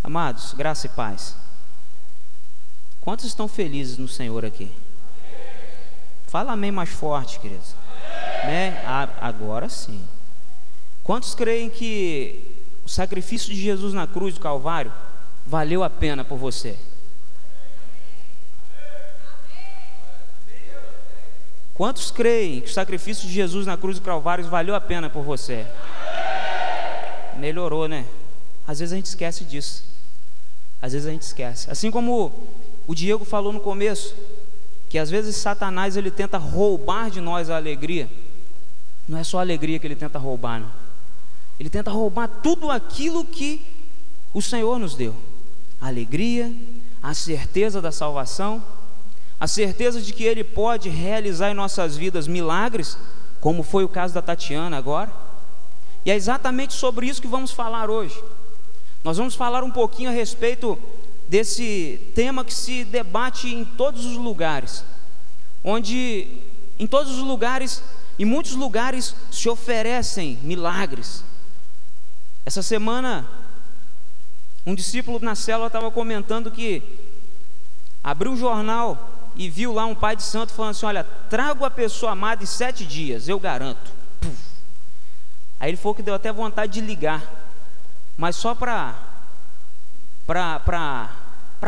Amados, graça e paz. Quantos estão felizes no Senhor aqui? Fala amém mais forte, queridos. Né? Agora sim. Quantos creem que o sacrifício de Jesus na cruz do Calvário valeu a pena por você? Quantos creem que o sacrifício de Jesus na cruz do Calvário valeu a pena por você? Melhorou, né? Às vezes a gente esquece disso. Às vezes a gente esquece. Assim como o Diego falou no começo, que às vezes Satanás ele tenta roubar de nós a alegria. Não é só a alegria que ele tenta roubar, não. Ele tenta roubar tudo aquilo que o Senhor nos deu. A alegria, a certeza da salvação, a certeza de que Ele pode realizar em nossas vidas milagres, como foi o caso da Tatiana agora. E é exatamente sobre isso que vamos falar hoje. Nós vamos falar um pouquinho a respeito desse tema que se debate em todos os lugares, onde em todos os lugares, em muitos lugares se oferecem milagres. Essa semana, um discípulo na célula estava comentando que abriu o jornal e viu lá um pai de santo falando assim: olha, trago a pessoa amada em 7 dias, eu garanto. Puf. Aí ele falou que deu até vontade de ligar, mas só para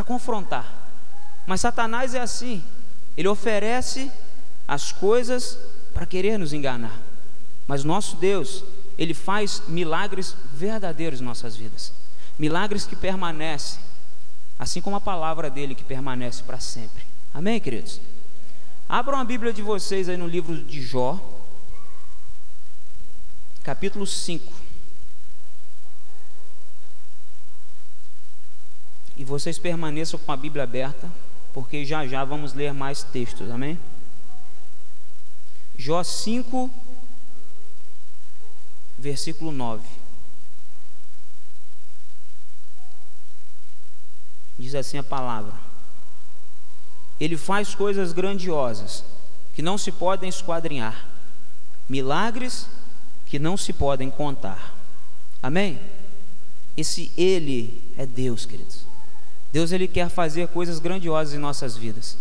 confrontar. Mas Satanás é assim, ele oferece as coisas para querer nos enganar. Mas nosso Deus, Ele faz milagres verdadeiros em nossas vidas, milagres que permanecem, assim como a palavra dele que permanece para sempre. Amém, queridos? Abram a Bíblia de vocês aí no livro de Jó, capítulo 5. E vocês permaneçam com a Bíblia aberta, porque já já vamos ler mais textos, amém? Jó 5, versículo 9. Diz assim a palavra: Ele faz coisas grandiosas que não se podem esquadrinhar, milagres que não se podem contar. Amém? Esse Ele é Deus, queridos. Deus, Ele quer fazer coisas grandiosas em nossas vidas.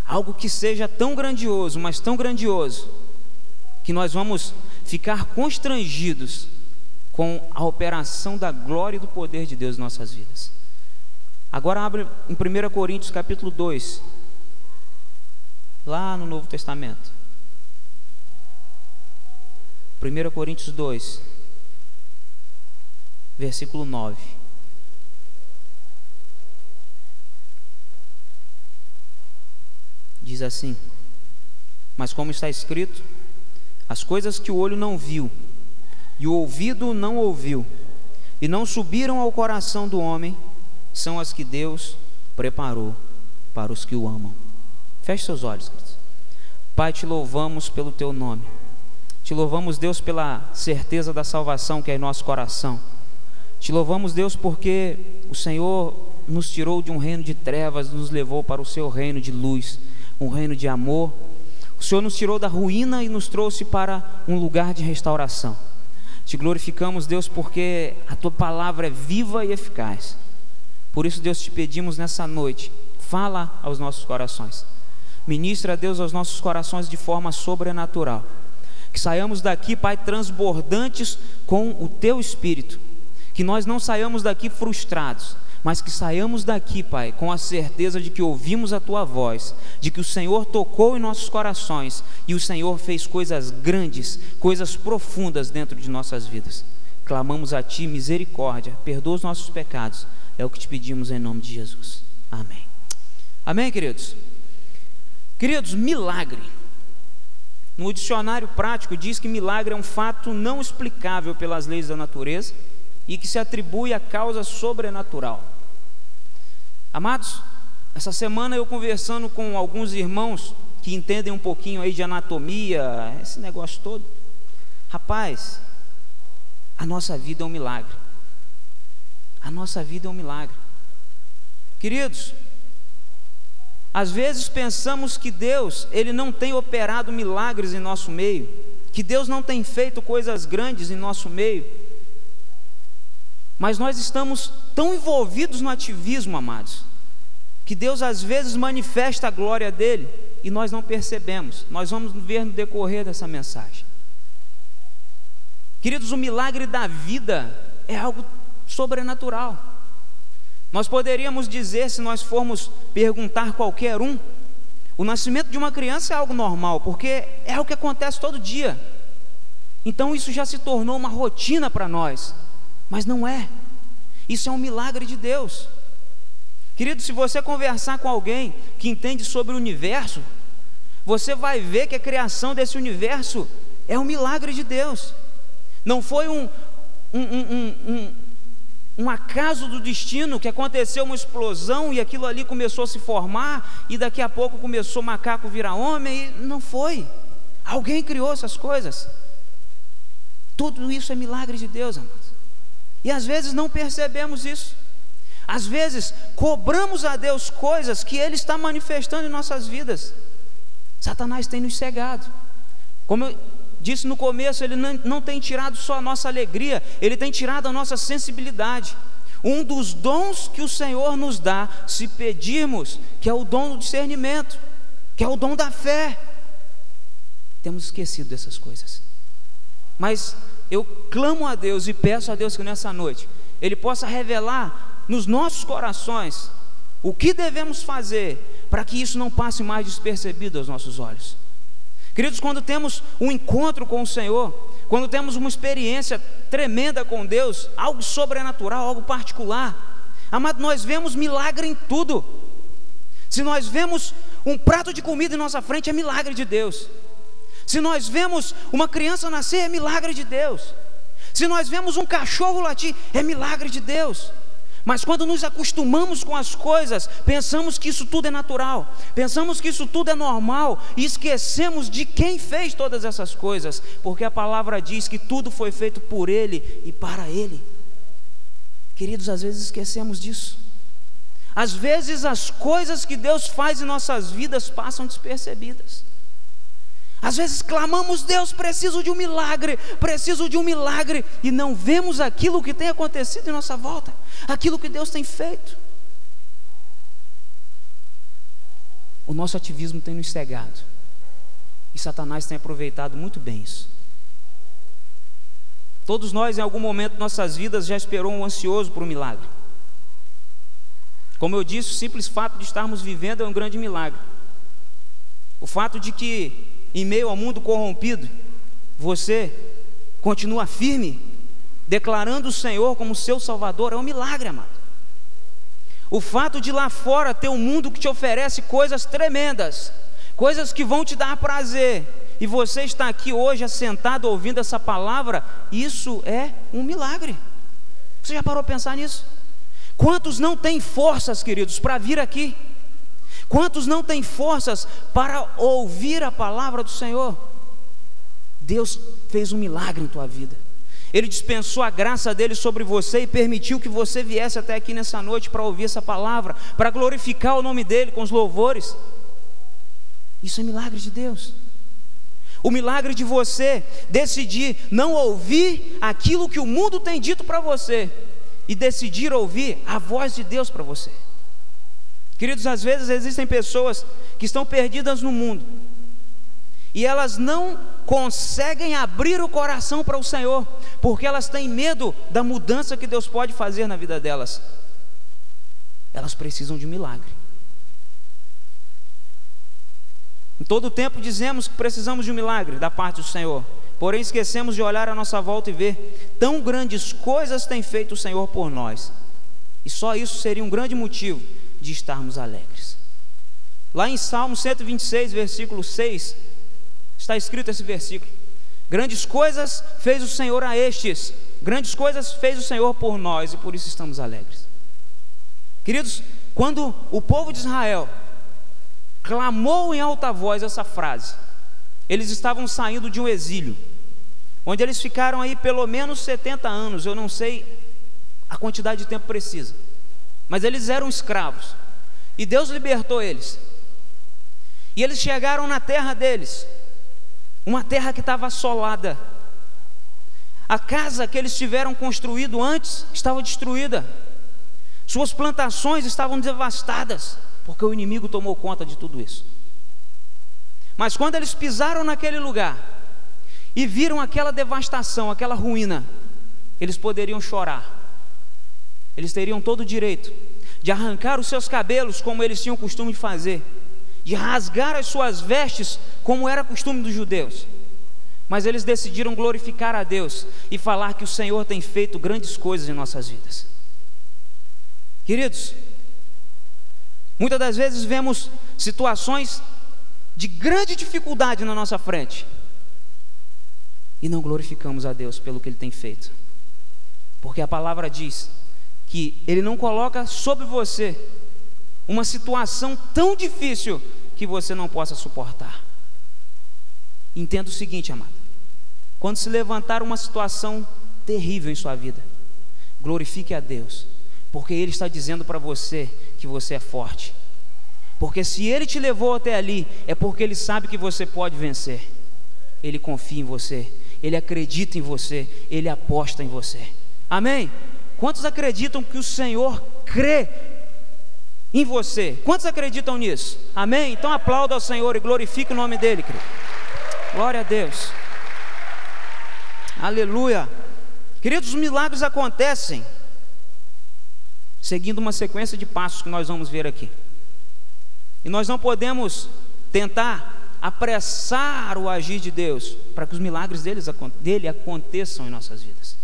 Algo que seja tão grandioso, mas tão grandioso, que nós vamos ficar constrangidos com a operação da glória e do poder de Deus em nossas vidas. Agora abre em 1 Coríntios capítulo 2, lá no Novo Testamento. 1 Coríntios 2, versículo 9. Diz assim: Mas como está escrito, as coisas que o olho não viu e o ouvido não ouviu e não subiram ao coração do homem, são as que Deus preparou para os que o amam. Feche seus olhos, queridos. Pai, te louvamos pelo teu nome. Te louvamos, Deus, pela certeza da salvação que é em nosso coração. Te louvamos, Deus, porque o Senhor nos tirou de um reino de trevas, nos levou para o seu reino de luz, um reino de amor. O Senhor nos tirou da ruína e nos trouxe para um lugar de restauração. Te glorificamos, Deus, porque a tua palavra é viva e eficaz. Por isso, Deus, te pedimos nessa noite, fala aos nossos corações. Ministra, Deus, aos nossos corações de forma sobrenatural. Que saiamos daqui, Pai, transbordantes com o teu Espírito. Que nós não saiamos daqui frustrados, mas que saiamos daqui, Pai, com a certeza de que ouvimos a tua voz, de que o Senhor tocou em nossos corações e o Senhor fez coisas grandes, coisas profundas dentro de nossas vidas. Clamamos a ti misericórdia, perdoa os nossos pecados. É o que te pedimos em nome de Jesus. Amém. Amém, queridos? Queridos, milagre. No dicionário prático diz que milagre é um fato não explicável pelas leis da natureza e que se atribui a causa sobrenatural. Amados, essa semana eu conversando com alguns irmãos que entendem um pouquinho aí de anatomia, esse negócio todo. Rapaz, a nossa vida é um milagre. A nossa vida é um milagre. Queridos, às vezes pensamos que Deus, Ele não tem operado milagres em nosso meio, que Deus não tem feito coisas grandes em nosso meio. Mas nós estamos tão envolvidos no ativismo, amados, que Deus às vezes manifesta a glória dele e nós não percebemos. Nós vamos ver no decorrer dessa mensagem. Queridos, o milagre da vida é algo sobrenatural. Nós poderíamos dizer, se nós formos perguntar qualquer um, o nascimento de uma criança é algo normal, porque é o que acontece todo dia. Então isso já se tornou uma rotina para nós, mas não é. Isso é um milagre de Deus. Querido, se você conversar com alguém que entende sobre o universo, você vai ver que a criação desse universo é um milagre de Deus. Não foi um acaso do destino que aconteceu uma explosão e aquilo ali começou a se formar e daqui a pouco começou o macaco virar homem. Não foi. Alguém criou essas coisas. Tudo isso é milagre de Deus, amados. E às vezes não percebemos isso. Às vezes cobramos a Deus coisas que Ele está manifestando em nossas vidas. Satanás tem nos cegado. Como eu disse no começo, ele não tem tirado só a nossa alegria, ele tem tirado a nossa sensibilidade. Um dos dons que o Senhor nos dá, se pedirmos, que é o dom do discernimento, que é o dom da fé. Temos esquecido dessas coisas. Mas eu clamo a Deus e peço a Deus que nessa noite Ele possa revelar nos nossos corações o que devemos fazer para que isso não passe mais despercebido aos nossos olhos. Queridos, quando temos um encontro com o Senhor, quando temos uma experiência tremenda com Deus, algo sobrenatural, algo particular, amado, nós vemos milagre em tudo. Se nós vemos um prato de comida em nossa frente, é milagre de Deus. Se nós vemos uma criança nascer, é milagre de Deus. Se nós vemos um cachorro latir, é milagre de Deus. Mas quando nos acostumamos com as coisas, pensamos que isso tudo é natural, pensamos que isso tudo é normal, e esquecemos de quem fez todas essas coisas, porque a palavra diz que tudo foi feito por Ele e para Ele. Queridos, às vezes esquecemos disso. Às vezes as coisas que Deus faz em nossas vidas passam despercebidas. Às vezes clamamos: Deus, preciso de um milagre, e não vemos aquilo que tem acontecido em nossa volta, aquilo que Deus tem feito. O nosso ativismo tem nos cegado, e Satanás tem aproveitado muito bem isso. Todos nós, em algum momento de nossas vidas, já esperou um ansioso por um milagre. Como eu disse, o simples fato de estarmos vivendo é um grande milagre. O fato de que, em meio ao mundo corrompido, você continua firme, declarando o Senhor como seu Salvador, é um milagre, amado. O fato de lá fora ter um mundo que te oferece coisas tremendas, coisas que vão te dar prazer, e você está aqui hoje assentado ouvindo essa palavra, isso é um milagre. Você já parou a pensar nisso? Quantos não têm forças, queridos, para vir aqui? Quantos não têm forças para ouvir a palavra do Senhor? Deus fez um milagre em tua vida. Ele dispensou a graça dele sobre você e permitiu que você viesse até aqui nessa noite para ouvir essa palavra, para glorificar o nome dele com os louvores. Isso é milagre de Deus. O milagre de você decidir não ouvir aquilo que o mundo tem dito para você e decidir ouvir a voz de Deus para você. Queridos, às vezes existem pessoas que estão perdidas no mundo e elas não conseguem abrir o coração para o Senhor, porque elas têm medo da mudança que Deus pode fazer na vida delas. Elas precisam de um milagre. Em todo tempo dizemos que precisamos de um milagre da parte do Senhor, porém esquecemos de olhar à nossa volta e ver tão grandes coisas tem feito o Senhor por nós, e só isso seria um grande motivo de estarmos alegres. Lá em Salmo 126, versículo 6, está escrito esse versículo: grandes coisas fez o Senhor a estes, grandes coisas fez o Senhor por nós, e por isso estamos alegres. Queridos, quando o povo de Israel clamou em alta voz essa frase, eles estavam saindo de um exílio, onde eles ficaram aí pelo menos 70 anos, eu não sei a quantidade de tempo precisa, mas eles eram escravos, e Deus libertou eles, e eles chegaram na terra deles, uma terra que estava assolada. A casa que eles tiveram construído antes estava destruída. Suas plantações estavam devastadas, porque o inimigo tomou conta de tudo isso. Mas quando eles pisaram naquele lugar e viram aquela devastação, aquela ruína, eles poderiam chorar. Eles teriam todo o direito de arrancar os seus cabelos, como eles tinham o costume de fazer, de rasgar as suas vestes, como era costume dos judeus. Mas eles decidiram glorificar a Deus e falar que o Senhor tem feito grandes coisas em nossas vidas. Queridos, muitas das vezes vemos situações de grande dificuldade na nossa frente e não glorificamos a Deus pelo que Ele tem feito, porque a palavra diz que Ele não coloca sobre você uma situação tão difícil que você não possa suportar. Entenda o seguinte, amado: quando se levantar uma situação terrível em sua vida, glorifique a Deus, porque Ele está dizendo para você que você é forte. Porque se Ele te levou até ali, é porque Ele sabe que você pode vencer. Ele confia em você, Ele acredita em você, Ele aposta em você. Amém? Quantos acreditam que o Senhor crê em você? Quantos acreditam nisso? Amém? Então aplauda ao Senhor e glorifique o nome dEle, querido. Glória a Deus. Aleluia. Queridos, os milagres acontecem seguindo uma sequência de passos que nós vamos ver aqui. E nós não podemos tentar apressar o agir de Deus para que os milagres dele aconteçam em nossas vidas.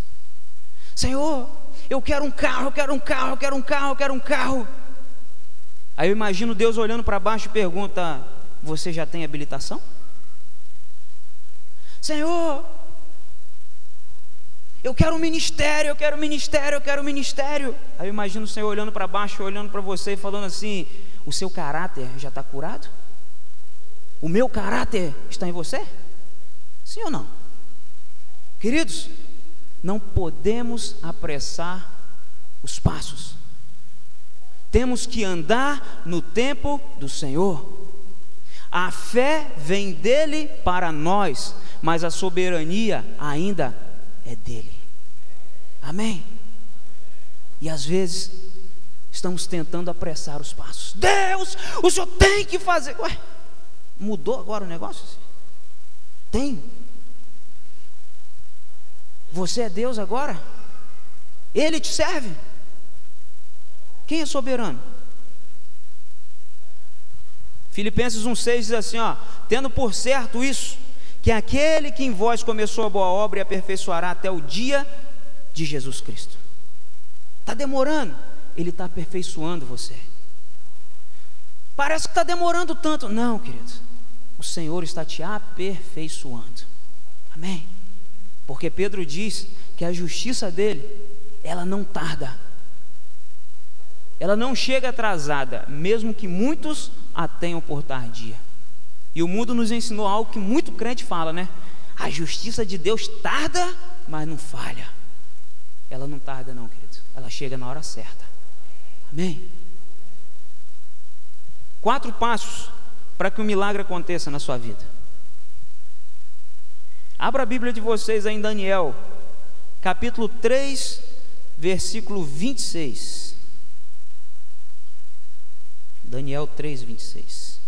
Senhor, eu quero um carro, eu quero um carro, eu quero um carro, eu quero um carro. Aí eu imagino Deus olhando para baixo e pergunta: você já tem habilitação? Senhor, eu quero um ministério, eu quero um ministério, eu quero um ministério. Aí eu imagino o Senhor olhando para baixo, olhando para você e falando assim: o seu caráter já está curado? O meu caráter está em você? Sim ou não? Queridos, não podemos apressar os passos. Temos que andar no tempo do Senhor. A fé vem dele para nós, mas a soberania ainda é dele. Amém? E às vezes estamos tentando apressar os passos. Deus, o Senhor tem que fazer. Ué, mudou agora o negócio? Tem. Você é Deus agora? Ele te serve? Quem é soberano? Filipenses 1,6 diz assim, ó: tendo por certo isso, que aquele que em vós começou a boa obra e aperfeiçoará até o dia de Jesus Cristo. Está demorando? Ele está aperfeiçoando você. Parece que está demorando tanto. Não, queridos, o Senhor está te aperfeiçoando. Amém? Porque Pedro diz que a justiça dele, ela não tarda, ela não chega atrasada, mesmo que muitos a tenham por tardia. E o mundo nos ensinou algo que muito crente fala, né? A justiça de Deus tarda, mas não falha. Ela não tarda não, querido, ela chega na hora certa. Amém? 4 passos para que o milagre aconteça na sua vida. Abra a Bíblia de vocês aí em Daniel, capítulo 3, versículo 26. Daniel 3, 26.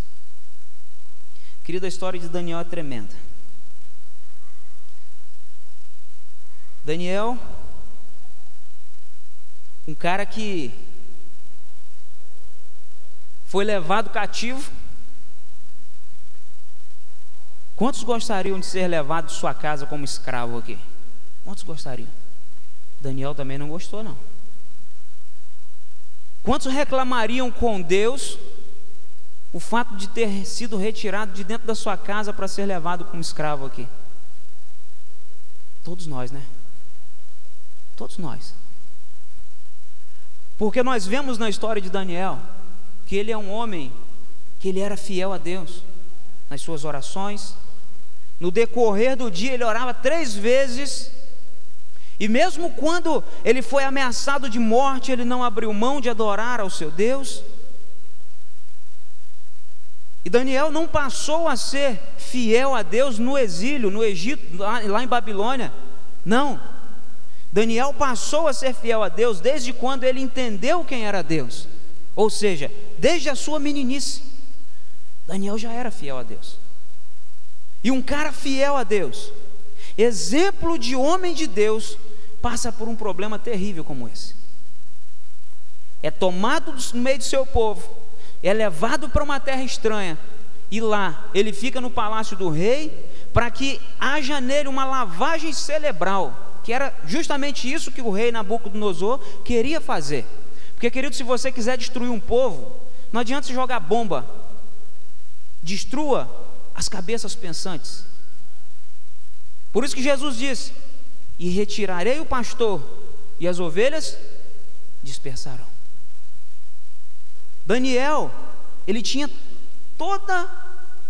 Querido, a história de Daniel é tremenda. Daniel, um cara que foi levado cativo. Quantos gostariam de ser levado de sua casa como escravo aqui? Quantos gostariam? Daniel também não gostou, não. Quantos reclamariam com Deus o fato de ter sido retirado de dentro da sua casa para ser levado como escravo aqui? Todos nós, né? Todos nós. Porque nós vemos na história de Daniel que ele é um homem que ele era fiel a Deus nas suas orações. No decorrer do dia ele orava 3 vezes, e mesmo quando ele foi ameaçado de morte, ele não abriu mão de adorar ao seu Deus. E Daniel não passou a ser fiel a Deus no exílio, no Egito, lá em Babilônia. Não, Daniel passou a ser fiel a Deus desde quando ele entendeu quem era Deus, ou seja, desde a sua meninice. Daniel já era fiel a Deus. E um cara fiel a Deus, exemplo de homem de Deus, passa por um problema terrível como esse. É tomado no meio do seu povo, é levado para uma terra estranha, e lá ele fica no palácio do rei, para que haja nele uma lavagem cerebral, que era justamente isso que o rei Nabucodonosor queria fazer. Porque, querido, se você quiser destruir um povo, não adianta você jogar bomba. Destrua as cabeças pensantes. Por isso que Jesus disse: e retirarei o pastor, e as ovelhas dispersarão. Daniel, ele tinha toda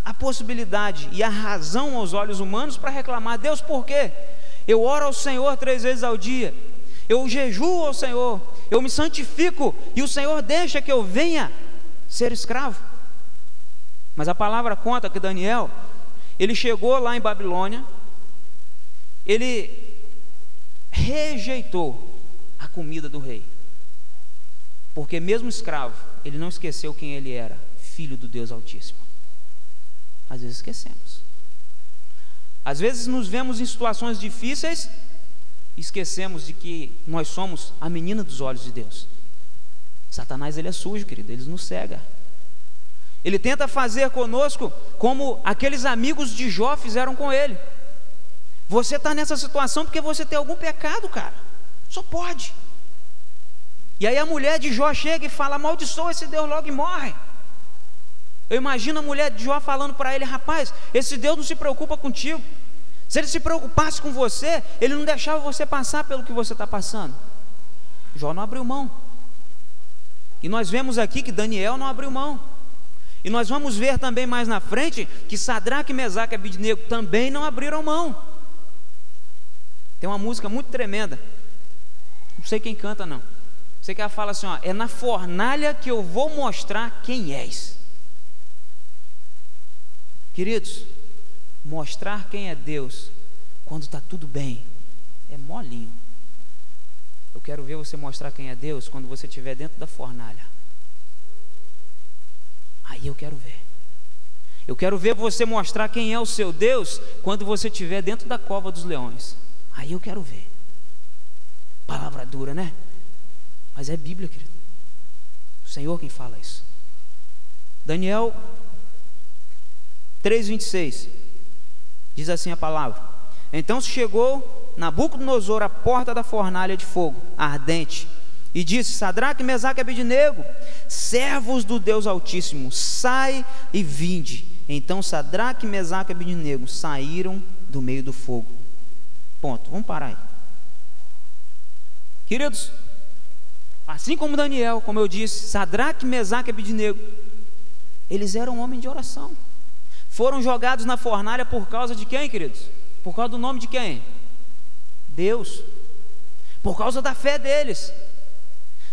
a possibilidade e a razão aos olhos humanos para reclamar: Deus, por quê? Eu oro ao Senhor 3 vezes ao dia, eu jejuo ao Senhor, eu me santifico, e o Senhor deixa que eu venha ser escravo. Mas a palavra conta que Daniel, ele chegou lá em Babilônia, ele rejeitou a comida do rei, porque mesmo escravo, ele não esqueceu quem ele era, filho do Deus Altíssimo. Às vezes esquecemos. Às vezes nos vemos em situações difíceis e esquecemos de que nós somos a menina dos olhos de Deus. Satanás, ele é sujo, querido, ele nos cega. Ele tenta fazer conosco como aqueles amigos de Jó fizeram com ele. Você está nessa situação porque você tem algum pecado, cara. Só pode. E aí a mulher de Jó chega e fala: amaldiçoa esse Deus logo e morre. Eu imagino a mulher de Jó falando para ele: rapaz, esse Deus não se preocupa contigo. Se ele se preocupasse com você, ele não deixava você passar pelo que você está passando. Jó não abriu mão. E nós vemos aqui que Daniel não abriu mão. E nós vamos ver também mais na frente que Sadraque, Mesaque e Abednego também não abriram mão. Tem uma música muito tremenda, não sei quem canta não, sei que ela fala assim, ó: é na fornalha que eu vou mostrar quem és. Queridos, mostrar quem é Deus quando está tudo bem é molinho. Eu quero ver você mostrar quem é Deus quando você estiver dentro da fornalha. Aí eu quero ver. Eu quero ver você mostrar quem é o seu Deus quando você estiver dentro da cova dos leões. Aí eu quero ver. Palavra dura, né? Mas é Bíblia, querido. O Senhor quem fala isso. Daniel 3:26 diz assim a palavra: então chegou Nabucodonosor à porta da fornalha de fogo ardente e disse: Sadraque, Mesaque e Abednego, servos do Deus Altíssimo, sai e vinde. Então Sadraque, Mesaque e Abednego saíram do meio do fogo. Ponto. Vamos parar aí. Queridos, assim como Daniel, como eu disse, Sadraque, Mesaque e Abednego, eles eram homens de oração. Foram jogados na fornalha por causa de quem, queridos? Por causa do nome de quem? Deus. Por causa da fé deles.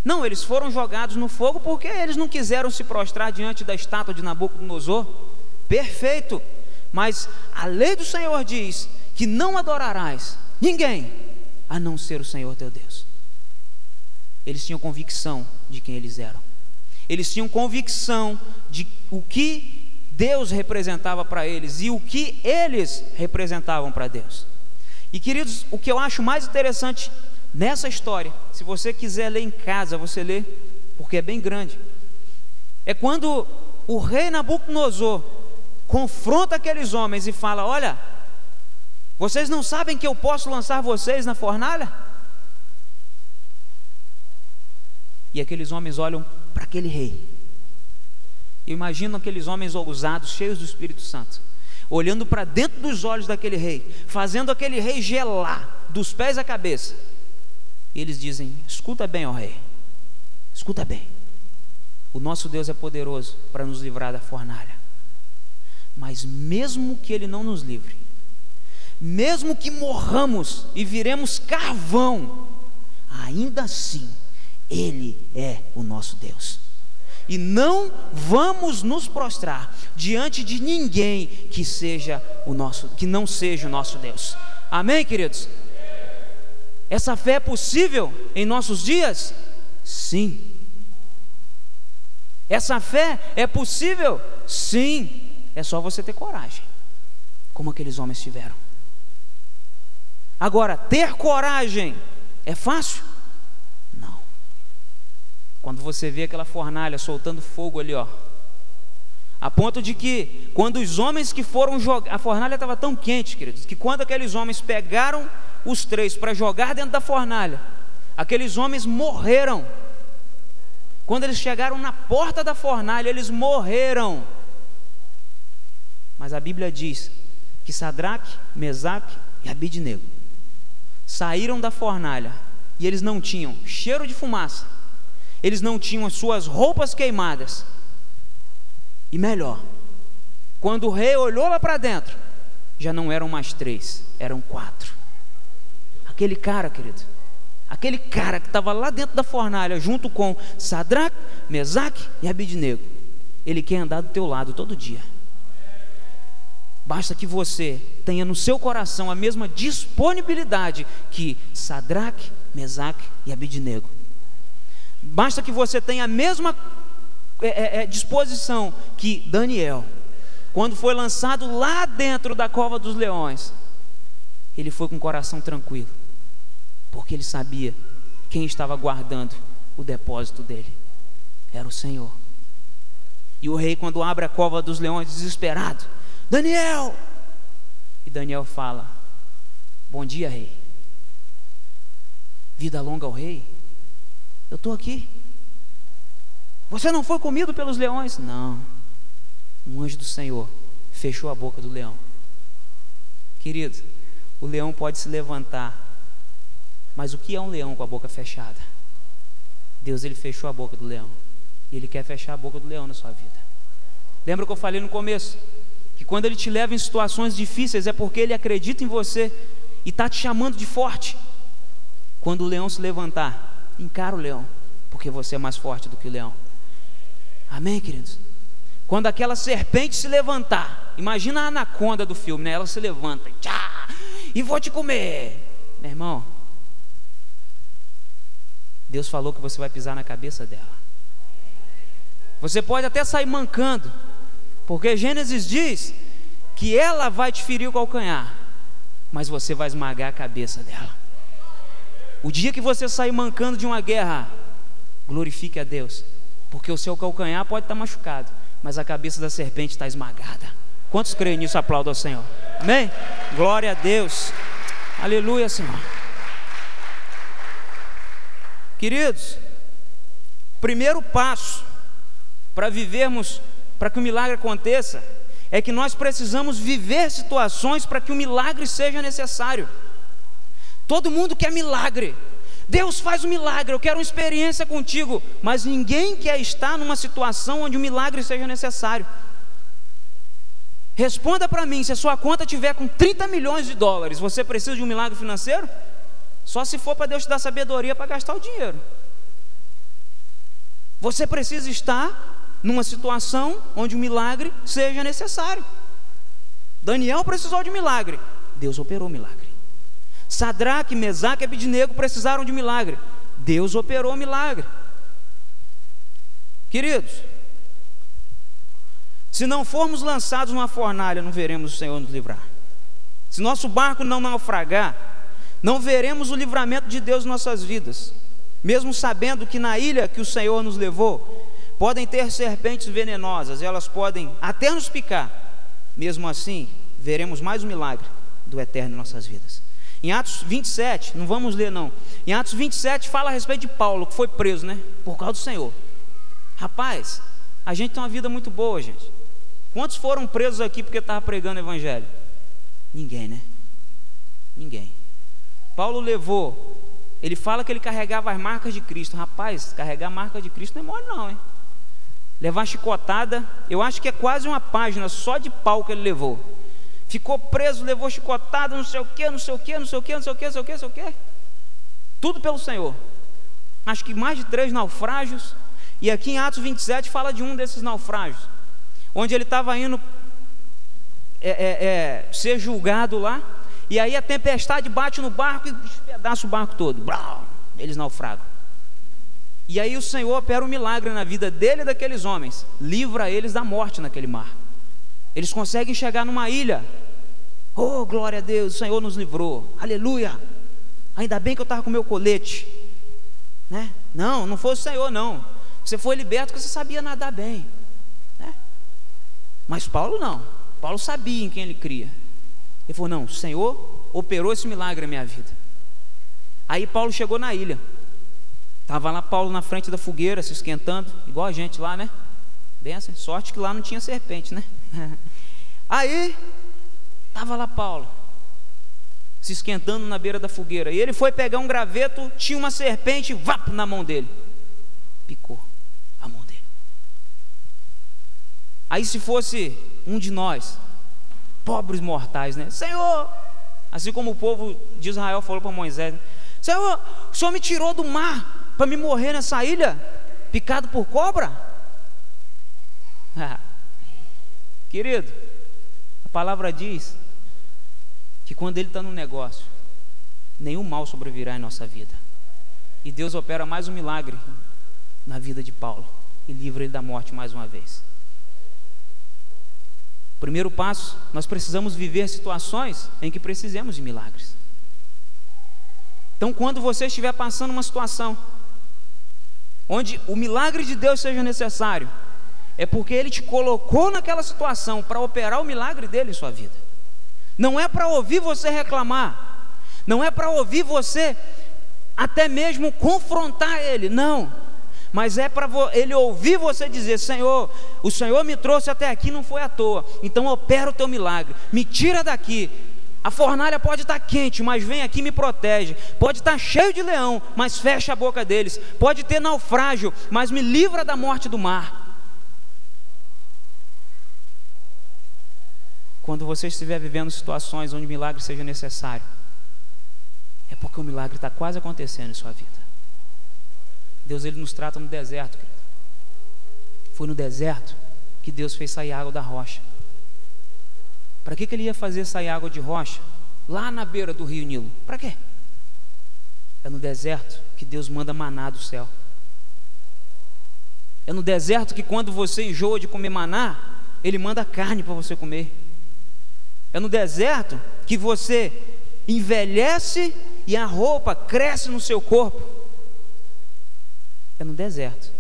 Não, eles foram jogados no fogo porque eles não quiseram se prostrar diante da estátua de Nabucodonosor. Perfeito. Mas a lei do Senhor diz que não adorarás ninguém a não ser o Senhor teu Deus. Eles tinham convicção de quem eles eram. Eles tinham convicção de o que Deus representava para eles e o que eles representavam para Deus. E queridos, o que eu acho mais interessante nessa história, se você quiser ler em casa, você lê, porque é bem grande, é quando o rei Nabucodonosor confronta aqueles homens e fala: olha, vocês não sabem que eu posso lançar vocês na fornalha? E aqueles homens olham para aquele rei. Eu imagino aqueles homens ousados, cheios do Espírito Santo, olhando para dentro dos olhos daquele rei, fazendo aquele rei gelar dos pés à cabeça. E eles dizem: escuta bem, ó rei, escuta bem, o nosso Deus é poderoso para nos livrar da fornalha, mas mesmo que Ele não nos livre, mesmo que morramos e viremos carvão, ainda assim Ele é o nosso Deus. E não vamos nos prostrar diante de ninguém que não seja o nosso Deus. Amém, queridos? Essa fé é possível em nossos dias? Sim. Essa fé é possível? Sim. É só você ter coragem, como aqueles homens tiveram. Agora, ter coragem é fácil? Não. Quando você vê aquela fornalha soltando fogo ali, ó, a ponto de que quando os homens que foram jogar, a fornalha estava tão quente, queridos, que quando aqueles homens pegaram os 3 para jogar dentro da fornalha, aqueles homens morreram. Quando eles chegaram na porta da fornalha, eles morreram. Mas a Bíblia diz que Sadraque, Mesaque e Abidnego saíram da fornalha, e eles não tinham cheiro de fumaça, eles não tinham as suas roupas queimadas. E melhor, quando o rei olhou lá para dentro, já não eram mais 3, eram 4. Aquele cara, querido, aquele cara que estava lá dentro da fornalha, junto com Sadraque, Mesaque e Abidnego, ele quer andar do teu lado todo dia. Basta que você tenha no seu coração a mesma disponibilidade que Sadraque, Mesaque e Abidnego. Basta que você tenha a mesma disposição que Daniel, quando foi lançado lá dentro da cova dos leões, ele foi com o coração tranquilo, porque ele sabia quem estava guardando o depósito dele, era o Senhor. E o rei, quando abre a cova dos leões, desesperado: Daniel! E Daniel fala: bom dia, rei. Vida longa ao rei. Eu estou aqui. Você não foi comido pelos leões? Não. Um anjo do Senhor fechou a boca do leão. Querido, o leão pode se levantar, mas o que é um leão com a boca fechada? Deus, ele fechou a boca do leão, e ele quer fechar a boca do leão na sua vida. Lembra que eu falei no começo? Que quando ele te leva em situações difíceis é porque ele acredita em você e está te chamando de forte. Quando o leão se levantar, encara o leão, porque você é mais forte do que o leão. Amém, queridos? Quando aquela serpente se levantar, imagina a anaconda do filme, né? Ela se levanta, tchá, e vou te comer. Meu irmão, Deus falou que você vai pisar na cabeça dela. Você pode até sair mancando, porque Gênesis diz que ela vai te ferir o calcanhar, mas você vai esmagar a cabeça dela. O dia que você sair mancando de uma guerra, glorifique a Deus, porque o seu calcanhar pode estar machucado, mas a cabeça da serpente está esmagada. Quantos creem nisso? Aplaudam ao Senhor. Amém? Glória a Deus. Aleluia, Senhor. Queridos, primeiro passo para vivermos, para que o milagre aconteça, é que nós precisamos viver situações para que o milagre seja necessário. Todo mundo quer milagre. Deus faz um milagre, eu quero uma experiência contigo, mas ninguém quer estar numa situação onde o milagre seja necessário. Responda para mim: se a sua conta tiver com 30 milhões de dólares, você precisa de um milagre financeiro? Só se for para Deus te dar sabedoria para gastar o dinheiro. Você precisa estar numa situação onde o milagre seja necessário. Daniel precisou de milagre, Deus operou o milagre. Sadraque, Mesaque e Abidnego precisaram de milagre, Deus operou o milagre. Queridos, se não formos lançados numa fornalha, não veremos o Senhor nos livrar. Se nosso barco não naufragar, não veremos o livramento de Deus em nossas vidas. Mesmo sabendo que na ilha que o Senhor nos levou, podem ter serpentes venenosas, elas podem até nos picar. Mesmo assim, veremos mais um milagre do eterno em nossas vidas. Em Atos 27, não vamos ler não, em Atos 27 fala a respeito de Paulo, que foi preso, né, por causa do Senhor. Rapaz, a gente tem uma vida muito boa, gente. Quantos foram presos aqui porque estavam pregando o evangelho? Ninguém, né? Ninguém. Paulo levou, ele fala que ele carregava as marcas de Cristo. Rapaz, carregar a marca de Cristo não é mole não, hein? Levar chicotada, eu acho que é quase uma página só de pau que ele levou. Ficou preso, levou chicotada, não sei o que, não sei o que, não sei o que, não sei o que, não sei o que, não sei o que. Tudo pelo Senhor. Acho que mais de 3 naufrágios. E aqui em Atos 27 fala de um desses naufrágios, onde ele estava indo ser julgado lá. E aí a tempestade bate no barco e despedaça o barco todo. Eles naufragam. E aí o Senhor opera um milagre na vida dele e daqueles homens, livra eles da morte naquele mar. Eles conseguem chegar numa ilha. Oh, glória a Deus, o Senhor nos livrou, aleluia. Ainda bem que eu estava com meu colete, né? Não foi o Senhor, não. Você foi liberto porque você sabia nadar bem, né? Mas Paulo não. Paulo sabia em quem ele cria. Ele falou: não, o Senhor operou esse milagre na minha vida. Aí Paulo chegou na ilha. Estava lá Paulo na frente da fogueira, se esquentando, igual a gente lá, né? Bem assim, sorte que lá não tinha serpente, né? Aí estava lá Paulo, se esquentando na beira da fogueira. E ele foi pegar um graveto, tinha uma serpente, vap, na mão dele. Picou a mão dele. Aí se fosse um de nós, pobres mortais, né? Senhor, assim como o povo de Israel falou para Moisés, né? Senhor, o Senhor me tirou do mar para me morrer nessa ilha, picado por cobra? Querido, a palavra diz que quando Ele está no negócio, nenhum mal sobrevirá em nossa vida. E Deus opera mais um milagre na vida de Paulo e livra ele da morte mais uma vez. Primeiro passo, nós precisamos viver situações em que precisemos de milagres. Então, quando você estiver passando uma situação onde o milagre de Deus seja necessário, é porque Ele te colocou naquela situação para operar o milagre dele em sua vida. Não é para ouvir você reclamar, não é para ouvir você até mesmo confrontar Ele, não. Mas é para Ele ouvir você dizer: Senhor, o Senhor me trouxe até aqui, não foi à toa, então opera o teu milagre, me tira daqui. A fornalha pode estar quente, mas vem aqui e me protege. Pode estar cheio de leão, mas fecha a boca deles. Pode ter naufrágio, mas me livra da morte do mar. Quando você estiver vivendo situações onde o milagre seja necessário, é porque o milagre está quase acontecendo em sua vida. Deus, Ele nos trata no deserto, querido. Foi no deserto que Deus fez sair água da rocha. Para que Ele ia fazer sair água de rocha lá na beira do rio Nilo? Para quê? É no deserto que Deus manda maná do céu. É no deserto que, quando você enjoa de comer maná, Ele manda carne para você comer. É no deserto que você envelhece e a roupa cresce no seu corpo. É no deserto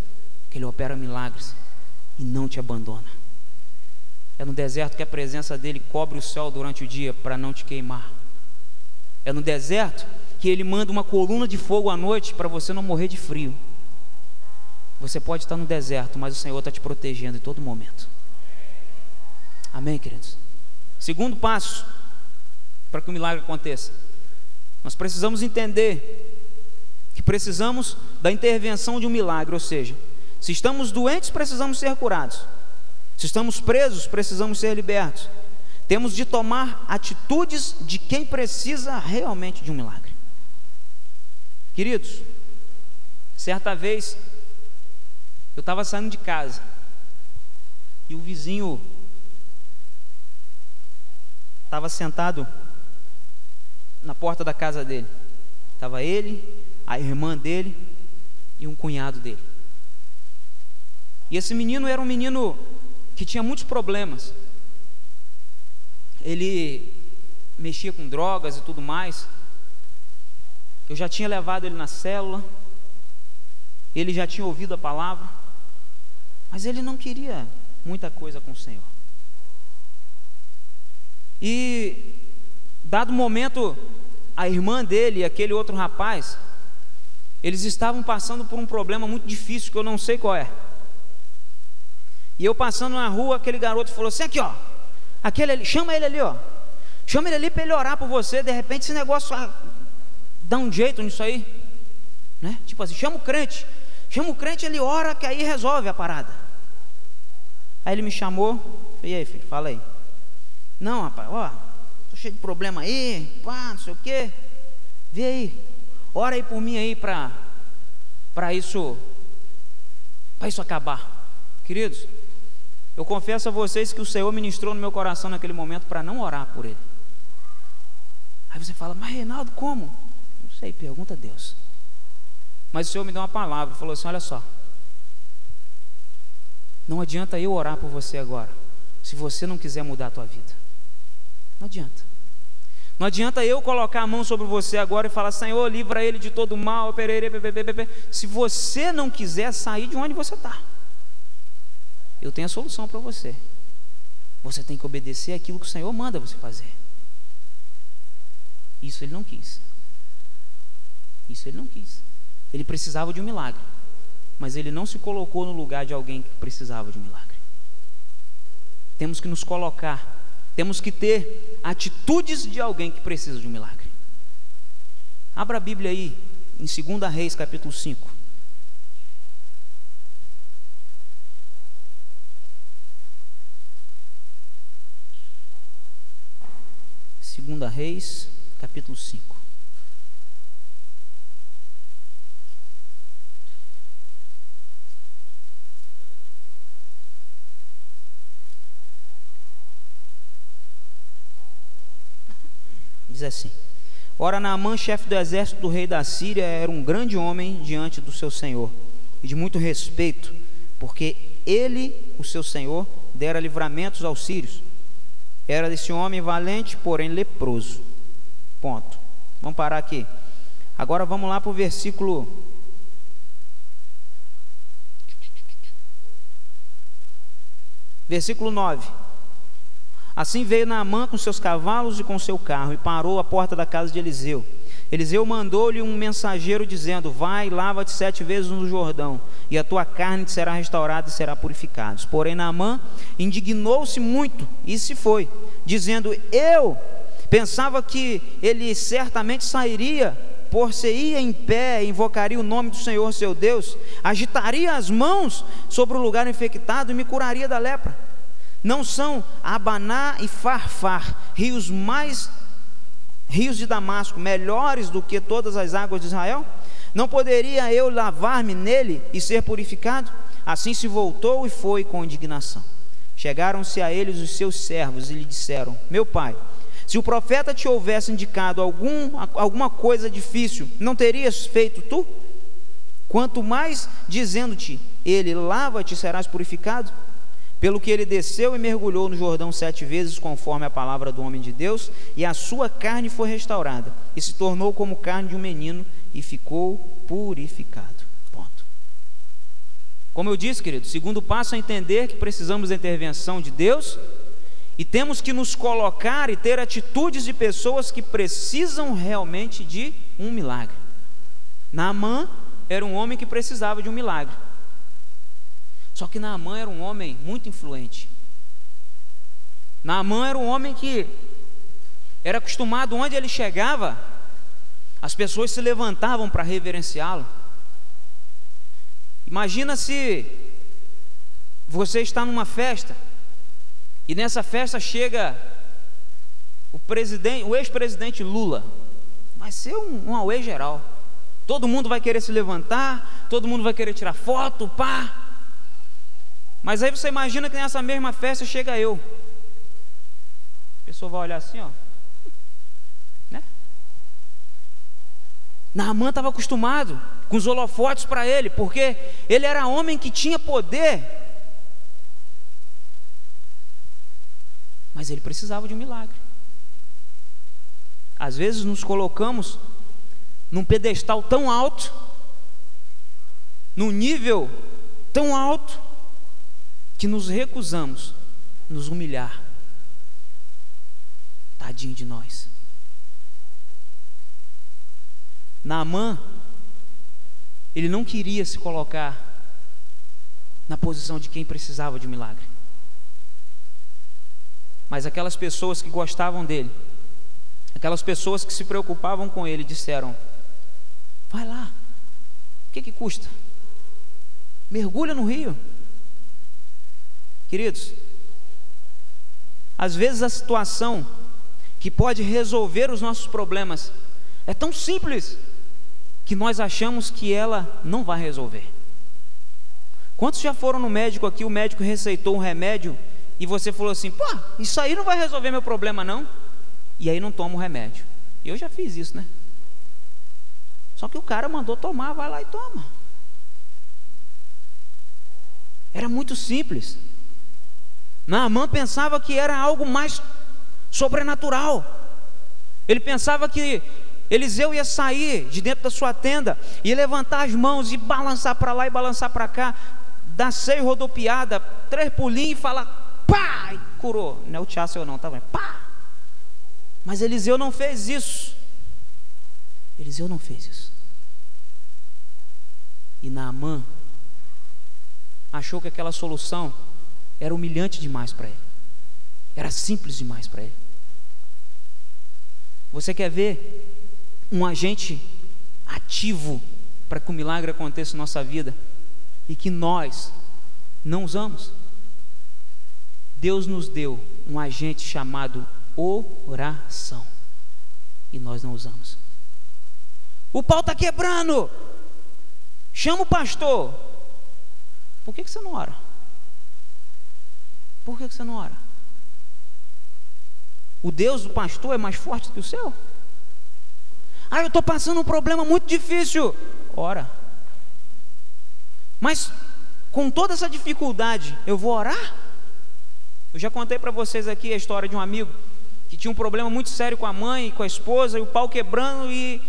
que Ele opera milagres e não te abandona. É no deserto que a presença dEle cobre o céu durante o dia para não te queimar. É no deserto que Ele manda uma coluna de fogo à noite para você não morrer de frio. Você pode estar no deserto, mas o Senhor está te protegendo em todo momento. Amém, queridos? Segundo passo para que o milagre aconteça, nós precisamos entender que precisamos da intervenção de um milagre. Ou seja, se estamos doentes, precisamos ser curados. Se estamos presos, precisamos ser libertos. Temos de tomar atitudes de quem precisa realmente de um milagre. Queridos, certa vez eu estava saindo de casa e o vizinho estava sentado na porta da casa dele. Estava ele, a irmã dele e um cunhado dele. E esse menino era um menino que tinha muitos problemas. Ele mexia com drogas e tudo mais. Eu já tinha levado ele na célula, ele já tinha ouvido a palavra, mas ele não queria muita coisa com o Senhor. E dado momento, a irmã dele e aquele outro rapaz, eles estavam passando por um problema muito difícil que eu não sei qual é. E eu passando na rua, aquele garoto falou assim: aqui ó, aquele ali, chama ele ali ó, chama ele ali para ele orar por você. De repente esse negócio dá um jeito nisso aí, né? Tipo assim, chama o crente, ele ora que aí resolve a parada. Aí ele me chamou, e aí filho, fala aí. Não rapaz, ó, tô cheio de problema aí, pá, não sei o que, vê aí, ora aí por mim aí para isso acabar. Queridos, eu confesso a vocês que o Senhor ministrou no meu coração naquele momento para não orar por ele. Aí você fala, mas Reinaldo, como? Não sei, pergunta a Deus. Mas o Senhor me deu uma palavra, falou assim, olha só, não adianta eu orar por você agora, se você não quiser mudar a tua vida. Não adianta. Não adianta eu colocar a mão sobre você agora e falar, Senhor, livra ele de todo mal, se você não quiser sair de onde você está. Eu tenho a solução para você. Você tem que obedecer aquilo que o Senhor manda você fazer. Isso ele não quis. Isso ele não quis. Ele precisava de um milagre, mas ele não se colocou no lugar de alguém que precisava de um milagre. Temos que nos colocar, temos que ter atitudes de alguém que precisa de um milagre. Abra a Bíblia aí, em 2 Reis, capítulo 5. Segunda Reis, capítulo 5. Diz assim: ora, Naamã, chefe do exército do rei da Síria, era um grande homem diante do seu senhor, e de muito respeito, porque ele, o seu senhor, dera livramentos aos sírios. Era desse homem valente, porém leproso. Ponto. Vamos parar aqui. Agora vamos lá para o versículo 9. Assim veio Naamã com seus cavalos e com seu carro, e parou à porta da casa de Eliseu. Eliseu mandou-lhe um mensageiro, dizendo: vai, lava-te 7 vezes no Jordão, e a tua carne te será restaurada e será purificada. Porém Naamã indignou-se muito e se foi, dizendo: eu pensava que ele certamente sairia, por-se-ia em pé, invocaria o nome do Senhor seu Deus, agitaria as mãos sobre o lugar infectado e me curaria da lepra. Não são Abaná e Farfar, rios de Damasco, melhores do que todas as águas de Israel? Não poderia eu lavar-me nele e ser purificado? Assim se voltou e foi com indignação. Chegaram-se a ele os seus servos e lhe disseram: meu pai, se o profeta te houvesse indicado alguma coisa difícil, não terias feito tu? Quanto mais dizendo-te ele: lava-te e serás purificado? Pelo que ele desceu e mergulhou no Jordão 7 vezes, conforme a palavra do homem de Deus, e a sua carne foi restaurada, e se tornou como carne de um menino, e ficou purificado. Ponto. Como eu disse, querido, segundo passo é entender que precisamos da intervenção de Deus, e temos que nos colocar e ter atitudes de pessoas que precisam realmente de um milagre. Naamã era um homem que precisava de um milagre. Só que Naamã era um homem muito influente. Naamã era um homem que era acostumado, onde ele chegava, as pessoas se levantavam para reverenciá-lo. Imagina se você está numa festa, e nessa festa chega o ex-presidente Lula. Vai ser um auê geral. Todo mundo vai querer se levantar, todo mundo vai querer tirar foto, pá. Mas aí você imagina que nessa mesma festa chega eu. A pessoa vai olhar assim, ó, né? Naamã estava acostumado com os holofotes para ele, porque ele era homem que tinha poder, mas ele precisava de um milagre. Às vezes nos colocamos num pedestal tão alto, num nível tão alto, que nos recusamos nos humilhar. Tadinho de nós. Naamã, ele não queria se colocar na posição de quem precisava de um milagre. Mas aquelas pessoas que gostavam dele, aquelas pessoas que se preocupavam com ele, disseram: vai lá, o que custa? Mergulha no rio. Queridos, às vezes a situação que pode resolver os nossos problemas é tão simples que nós achamos que ela não vai resolver. Quantos já foram no médico aqui, o médico receitou um remédio e você falou assim: pô, isso aí não vai resolver meu problema não? E aí não toma o remédio. Eu já fiz isso, né? Só que o cara mandou tomar, vai lá e toma. Era muito simples. Naamã pensava que era algo mais sobrenatural. Ele pensava que Eliseu ia sair de dentro da sua tenda, ia levantar as mãos e balançar para lá e balançar para cá, dar 6 rodopiadas, 3 pulinhos e falar pá, e curou. Não é o Tchássio não, tá vendo? Pá. Mas Eliseu não fez isso. Eliseu não fez isso. E Naamã achou que aquela solução era humilhante demais para ele, era simples demais para ele. Você quer ver um agente ativo para que o milagre aconteça em nossa vida e que nós não usamos? Deus nos deu um agente chamado oração e nós não usamos. O pau está quebrando, chama o pastor. Por que você não ora? Por que você não ora? O Deus do pastor é mais forte que o seu? Ah, eu estou passando um problema muito difícil. Ora. Mas com toda essa dificuldade, eu vou orar? Eu já contei para vocês aqui a história de um amigo que tinha um problema muito sério com a mãe, com a esposa, e o pau quebrando, e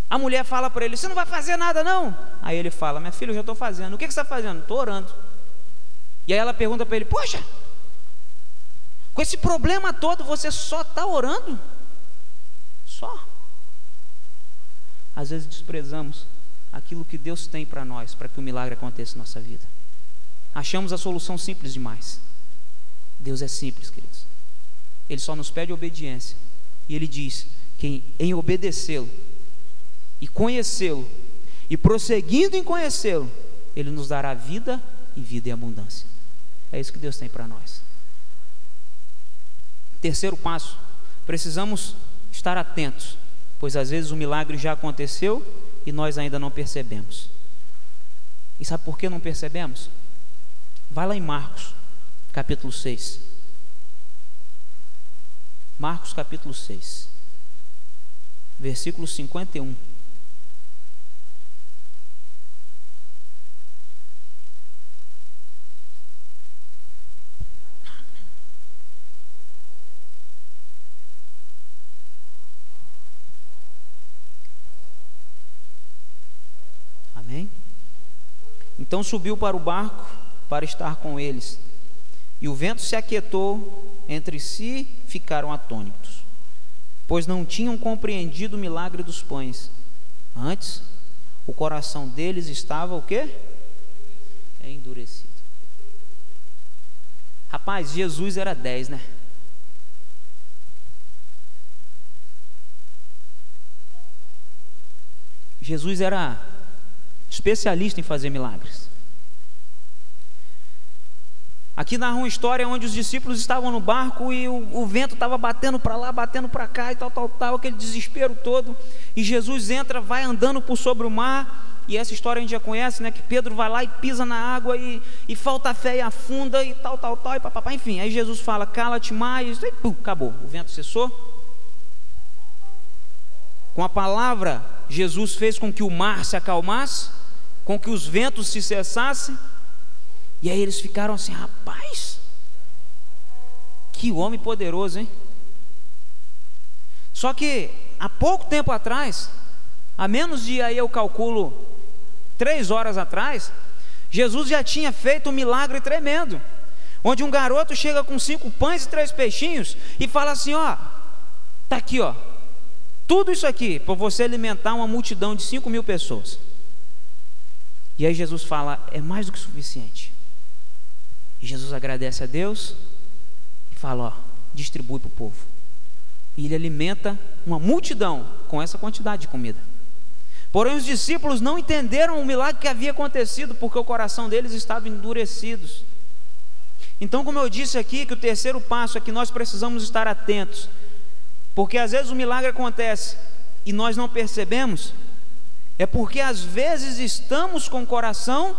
a mulher fala para ele: você não vai fazer nada não? Aí ele fala: minha filha, eu já estou fazendo. O que você está fazendo? Estou orando. E aí ela pergunta para ele: poxa, com esse problema todo você só está orando? Só. Às vezes desprezamos aquilo que Deus tem para nós, para que o milagre aconteça na nossa vida. Achamos a solução simples demais. Deus é simples, queridos. Ele só nos pede obediência. E Ele diz que em obedecê-lo e conhecê-lo, e prosseguindo em conhecê-lo, Ele nos dará vida e vida em abundância. É isso que Deus tem para nós. Terceiro passo: precisamos estar atentos, pois às vezes o milagre já aconteceu e nós ainda não percebemos. E sabe por que não percebemos? Vai lá em Marcos, capítulo 6. Marcos, capítulo 6, versículo 51. Amém? Então subiu para o barco para estar com eles, e o vento se aquietou. Entre si ficaram atônitos, pois não tinham compreendido o milagre dos pães. Antes, o coração deles estava o quê? Endurecido. Rapaz, Jesus era 10, né? Jesus era especialista em fazer milagres. Aqui narra uma história onde os discípulos estavam no barco e o vento estava batendo para lá, batendo para cá e tal, aquele desespero todo. E Jesus entra, vai andando por sobre o mar. E essa história a gente já conhece, né? Que Pedro vai lá e pisa na água e falta fé e afunda e tal, e papapá. Enfim, aí Jesus fala: cala-te mais, e pum, acabou, o vento cessou. Com a palavra, Jesus fez com que o mar se acalmasse, com que os ventos se cessassem. E aí eles ficaram assim: rapaz, que homem poderoso, hein? Só que há pouco tempo atrás, há menos de, aí eu calculo, 3 horas atrás, Jesus já tinha feito um milagre tremendo, onde um garoto chega com 5 pães e 3 peixinhos e fala assim: ó, tá aqui, ó, tudo isso aqui para você alimentar uma multidão de 5.000 pessoas. E aí Jesus fala: é mais do que suficiente. E Jesus agradece a Deus e fala: ó, distribui para o povo. E Ele alimenta uma multidão com essa quantidade de comida. Porém os discípulos não entenderam o milagre que havia acontecido, porque o coração deles estava endurecidos. Então, como eu disse aqui, que o terceiro passo é que nós precisamos estar atentos, porque às vezes o milagre acontece e nós não percebemos, é porque às vezes estamos com o coração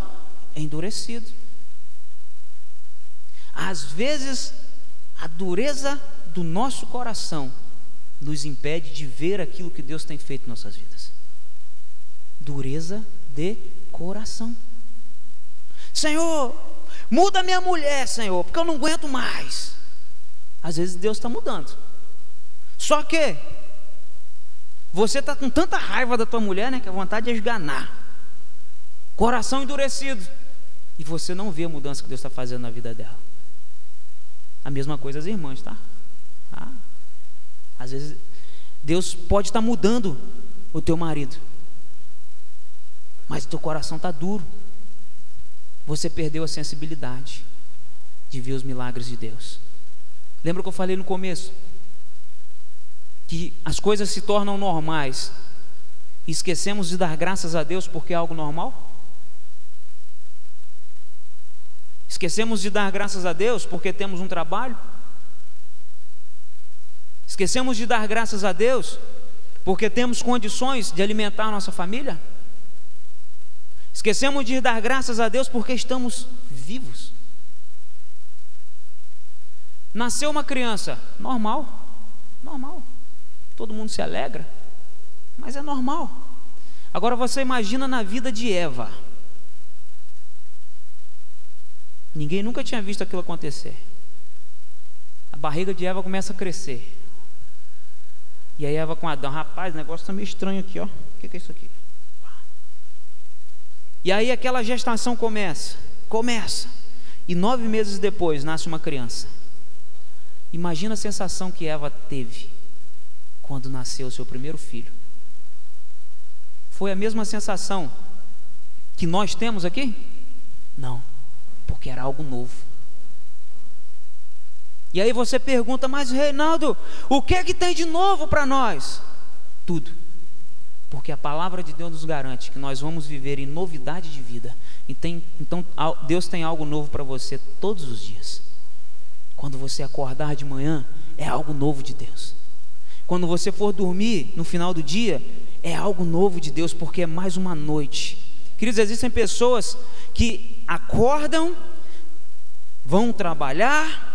endurecido. Às vezes a dureza do nosso coração nos impede de ver aquilo que Deus tem feito em nossas vidas. Dureza de coração. Senhor, muda minha mulher, Senhor, porque eu não aguento mais. Às vezes Deus está mudando. Só que você está com tanta raiva da tua mulher, né, que a vontade é esganar. Coração endurecido. E você não vê a mudança que Deus está fazendo na vida dela. A mesma coisa as irmãs, tá? Às vezes Deus pode estar mudando o teu marido, mas o teu coração está duro. Você perdeu a sensibilidade de ver os milagres de Deus. Lembra que eu falei no começo? Que as coisas se tornam normais e esquecemos de dar graças a Deus porque é algo normal? Esquecemos de dar graças a Deus porque temos um trabalho? Esquecemos de dar graças a Deus porque temos condições de alimentar a nossa família? Esquecemos de dar graças a Deus porque estamos vivos. Nasceu uma criança, normal, normal. Todo mundo se alegra, mas é normal. Agora você imagina na vida de Eva. Ninguém nunca tinha visto aquilo acontecer. A barriga de Eva começa a crescer. E aí Eva com Adão, rapaz, o negócio está meio estranho aqui, ó. O que é isso aqui? E aí aquela gestação começa. E 9 meses depois nasce uma criança. Imagina a sensação que Eva teve quando nasceu o seu primeiro filho. Foi a mesma sensação que nós temos aqui? Não, porque era algo novo. E aí você pergunta, mas Reinaldo, o que é que tem de novo para nós? Tudo. Porque a palavra de Deus nos garante que nós vamos viver em novidade de vida. Então Deus tem algo novo para você todos os dias. Quando você acordar de manhã, é algo novo de Deus. Quando você for dormir no final do dia, é algo novo de Deus, porque é mais uma noite. Queridos, existem pessoas que acordam, vão trabalhar,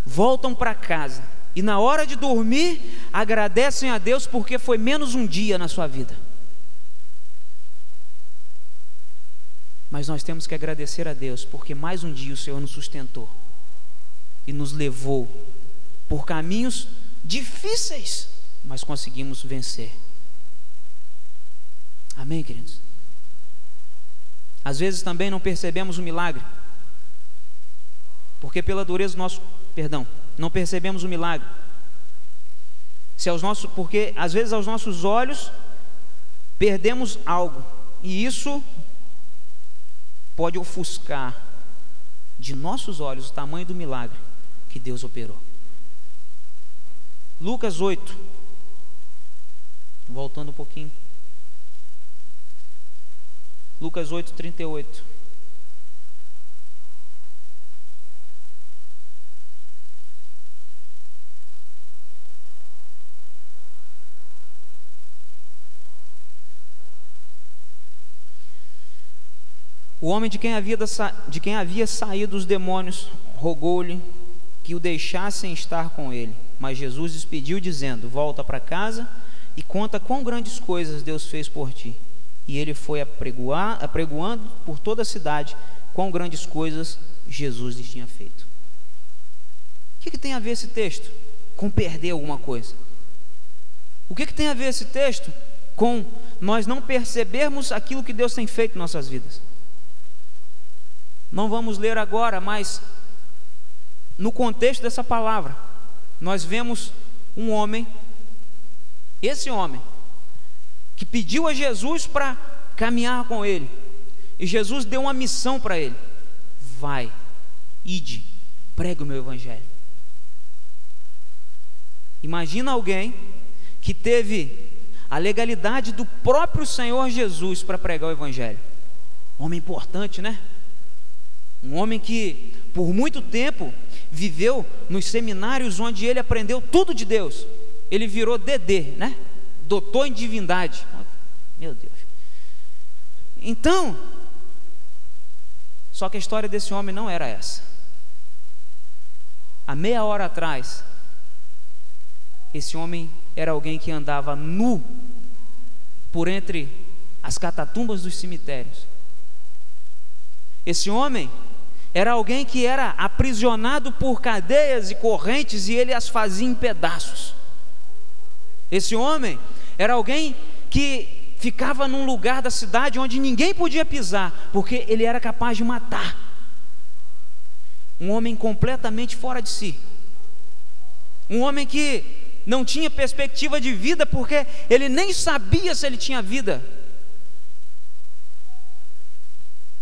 voltam para casa e na hora de dormir agradecem a Deus porque foi menos um dia na sua vida. Mas nós temos que agradecer a Deus porque mais um dia o Senhor nos sustentou e nos levou por caminhos difíceis, mas conseguimos vencer. Amém, queridos? Às vezes também não percebemos o milagre porque pela dureza do nosso não percebemos o milagre. Porque às vezes aos nossos olhos perdemos algo, e isso pode ofuscar de nossos olhos o tamanho do milagre que Deus operou. Lucas 8, voltando um pouquinho, Lucas 8, 38. O homem de quem havia saído os demônios rogou-lhe que o deixassem estar com ele, mas Jesus despediu dizendo, volta para casa e conta quão grandes coisas Deus fez por ti. E ele foi apregoando por toda a cidade quão grandes coisas Jesus lhes tinha feito. O que tem a ver esse texto com perder alguma coisa? O que tem a ver esse texto com nós não percebermos aquilo que Deus tem feito em nossas vidas? Não vamos ler agora, mas no contexto dessa palavra, nós vemos um homem, esse homem, que pediu a Jesus para caminhar com ele, e Jesus deu uma missão para ele: vai, ide, pregue o meu evangelho. Imagina alguém que teve a legalidade do próprio Senhor Jesus para pregar o evangelho. Homem importante, né? Um homem que por muito tempo viveu nos seminários onde ele aprendeu tudo de Deus. Ele virou DD, né? Doutor em divindade. Meu Deus. Então, só que a história desse homem não era essa. Há meia hora atrás, esse homem era alguém que andava nu por entre as catatumbas dos cemitérios. Esse homem era alguém que era aprisionado por cadeias e correntes e ele as fazia em pedaços. Esse homem era alguém que ficava num lugar da cidade onde ninguém podia pisar, porque ele era capaz de matar. Um homem completamente fora de si. Um homem que não tinha perspectiva de vida, porque ele nem sabia se ele tinha vida.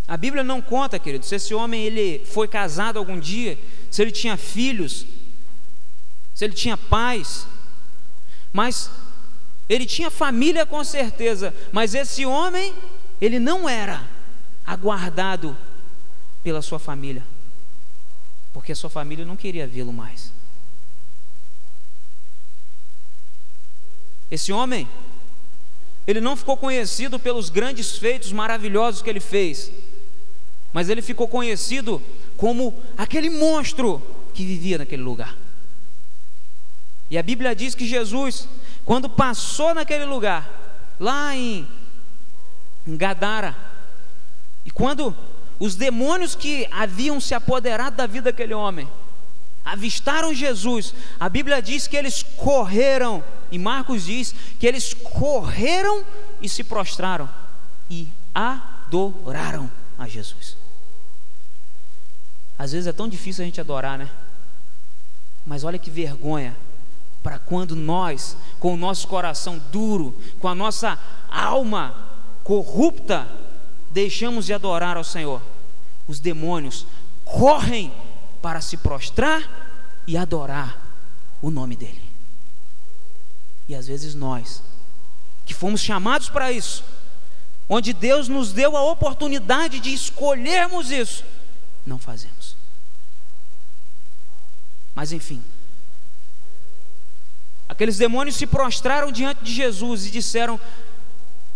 A Bíblia não conta, querido, se esse homem ele foi casado algum dia, se ele tinha filhos, se ele tinha pais, mas ele tinha família com certeza. Mas esse homem, ele não era aguardado pela sua família, porque a sua família não queria vê-lo mais. Esse homem, ele não ficou conhecido pelos grandes feitos maravilhosos que ele fez, mas ele ficou conhecido como aquele monstro que vivia naquele lugar. E a Bíblia diz que Jesus, quando passou naquele lugar, lá em Gadara, e quando os demônios que haviam se apoderado da vida daquele homem avistaram Jesus, a Bíblia diz que eles correram, e Marcos diz que eles correram e se prostraram e adoraram a Jesus. Às vezes é tão difícil a gente adorar, né? Mas olha que vergonha para quando nós, com o nosso coração duro, com a nossa alma corrupta, deixamos de adorar ao Senhor. Os demônios correm para se prostrar e adorar o nome dele. E às vezes nós, que fomos chamados para isso, onde Deus nos deu a oportunidade de escolhermos isso, não fazemos. Mas enfim, aqueles demônios se prostraram diante de Jesus e disseram: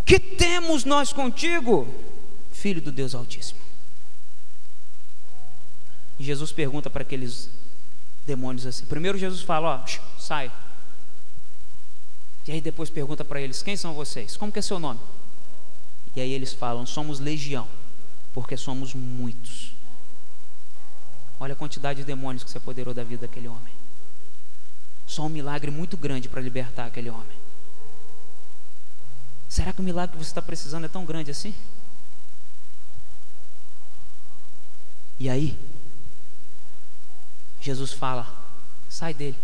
que temos nós contigo, Filho do Deus Altíssimo? E Jesus pergunta para aqueles demônios assim. Primeiro Jesus fala: ó, sai. E aí depois pergunta para eles: quem são vocês? Como que é seu nome? E aí eles falam: somos legião, porque somos muitos. Olha a quantidade de demônios que se apoderou da vida daquele homem. Só um milagre muito grande para libertar aquele homem. Será que o milagre que você está precisando é tão grande assim? E aí Jesus fala: sai dele.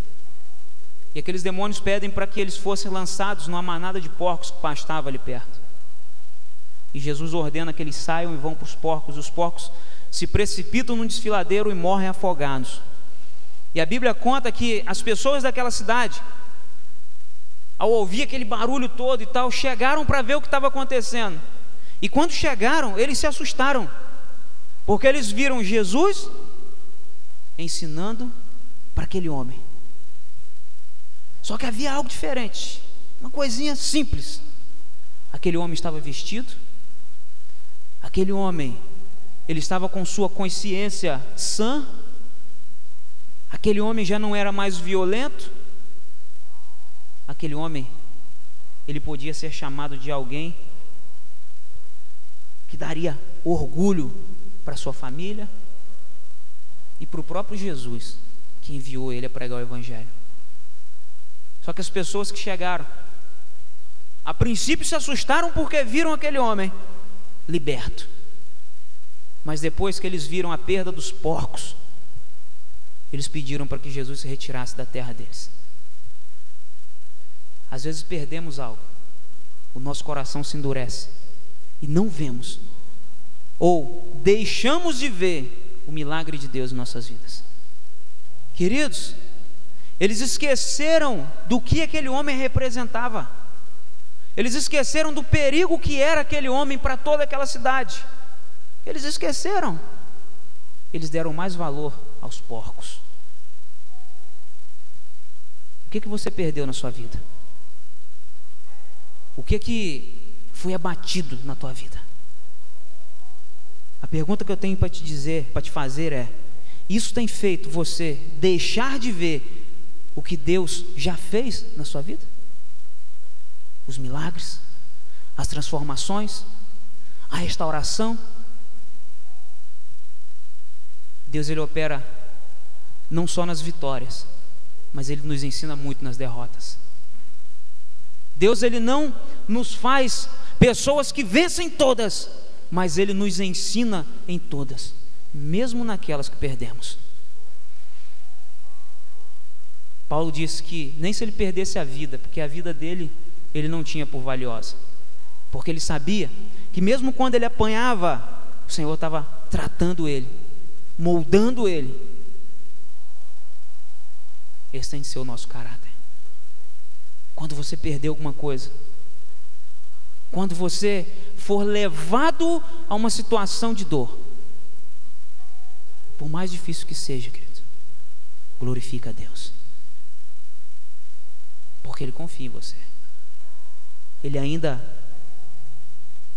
E aqueles demônios pedem para que eles fossem lançados numa manada de porcos que pastava ali perto. E Jesus ordena que eles saiam e vão para os porcos. Os porcos se precipitam num desfiladeiro e morrem afogados. E a Bíblia conta que as pessoas daquela cidade, ao ouvir aquele barulho todo e tal, chegaram para ver o que estava acontecendo. E quando chegaram, eles se assustaram, porque eles viram Jesus ensinando para aquele homem. Só que havia algo diferente, uma coisinha simples. Aquele homem estava vestido, aquele homem, ele estava com sua consciência sã, aquele homem já não era mais violento, aquele homem, ele podia ser chamado de alguém que daria orgulho para sua família e para o próprio Jesus, que enviou ele a pregar o Evangelho. Só que as pessoas que chegaram, a princípio se assustaram porque viram aquele homem liberto, mas depois que eles viram a perda dos porcos, eles pediram para que Jesus se retirasse da terra deles. Às vezes perdemos algo, o nosso coração se endurece e não vemos, ou deixamos de ver o milagre de Deus em nossas vidas. Queridos, eles esqueceram do que aquele homem representava. Eles esqueceram do perigo que era aquele homem para toda aquela cidade. Eles esqueceram. Eles deram mais valor aos porcos. O que você perdeu na sua vida? O que foi abatido na tua vida? A pergunta que eu tenho para te dizer, para te fazer é: isso tem feito você deixar de ver o que Deus já fez na sua vida? os milagres, as transformações, a restauração. Deus, Ele opera não só nas vitórias, mas Ele nos ensina muito nas derrotas. Deus, Ele não nos faz pessoas que vencem todas, mas Ele nos ensina em todas, mesmo naquelas que perdemos. Paulo disse que nem se ele perdesse a vida, porque a vida dele ele não tinha por valiosa, porque ele sabia que mesmo quando ele apanhava, o Senhor estava tratando ele, moldando ele. Esse tem de ser o nosso caráter. Quando você perder alguma coisa, quando você for levado a uma situação de dor, por mais difícil que seja, querido, glorifica a Deus, porque Ele confia em você. Ele ainda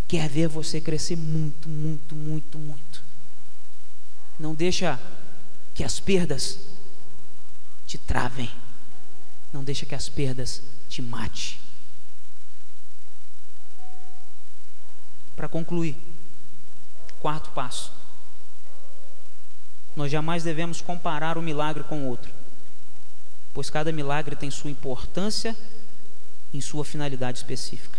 quer ver você crescer muito, muito, muito, muito. Não deixa que as perdas te travem. Não deixa que as perdas te matem. Para concluir, quarto passo: nós jamais devemos comparar o milagre com o outro, pois cada milagre tem sua importância em sua finalidade específica.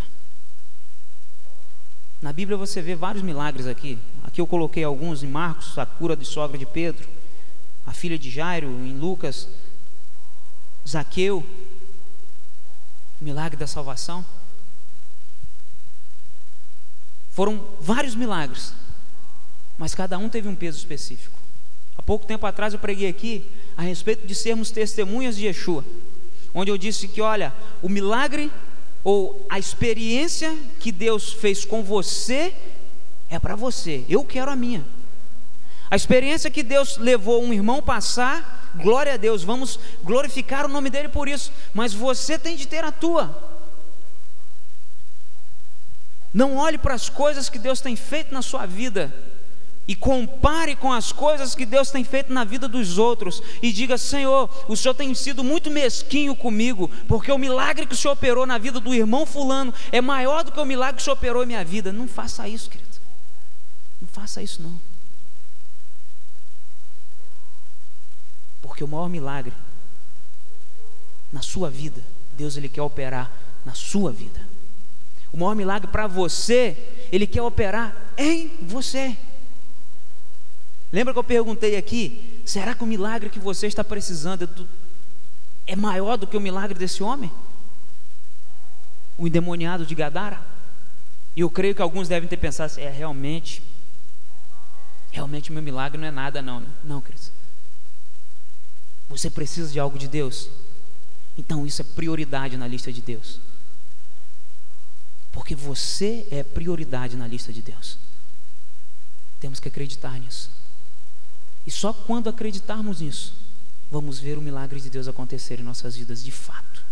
Na Bíblia você vê vários milagres aqui. Aqui eu coloquei alguns em Marcos, a cura de sogra de Pedro, a filha de Jairo, em Lucas, Zaqueu, milagre da salvação. Foram vários milagres, mas cada um teve um peso específico. Há pouco tempo atrás eu preguei aqui a respeito de sermos testemunhas de Yeshua, onde eu disse que, olha, o milagre ou a experiência que Deus fez com você é para você, eu quero a minha. A experiência que Deus levou um irmão passar, glória a Deus, vamos glorificar o nome dele por isso, mas você tem de ter a tua. Não olhe para as coisas que Deus tem feito na sua vida e compare com as coisas que Deus tem feito na vida dos outros e diga: Senhor, o Senhor tem sido muito mesquinho comigo, porque o milagre que o Senhor operou na vida do irmão fulano é maior do que o milagre que o Senhor operou em minha vida. Não faça isso, querido. Não faça isso não. Porque o maior milagre na sua vida, Deus Ele quer operar na sua vida. O maior milagre para você, Ele quer operar em você. Lembra que eu perguntei aqui, será que o milagre que você está precisando é maior do que o milagre desse homem? O endemoniado de Gadara? E eu creio que alguns devem ter pensado assim, realmente o meu milagre não é nada não. Não, querido. Você precisa de algo de Deus? Então isso é prioridade na lista de Deus. Porque você é prioridade na lista de Deus. Temos que acreditar nisso. E só quando acreditarmos nisso, vamos ver o milagre de Deus acontecer em nossas vidas de fato.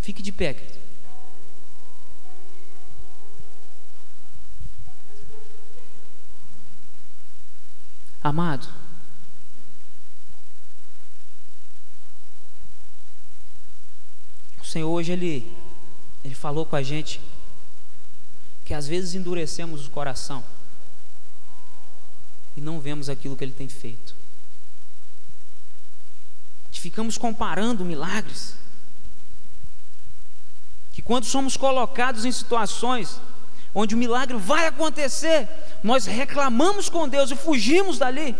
Fique de pé, querido. Amado, o Senhor hoje Ele falou com a gente que às vezes endurecemos o coração e não vemos aquilo que Ele tem feito. Ficamos comparando milagres, que quando somos colocados em situações onde o milagre vai acontecer, nós reclamamos com Deus e fugimos dali.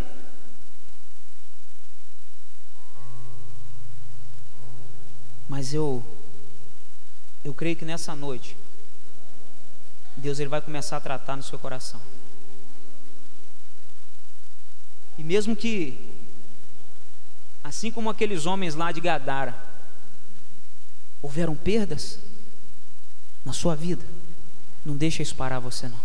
Mas eu creio que nessa noite Deus Ele vai começar a tratar no seu coração. E mesmo que, assim como aqueles homens lá de Gadara, houveram perdas na sua vida, não deixa isso parar você não.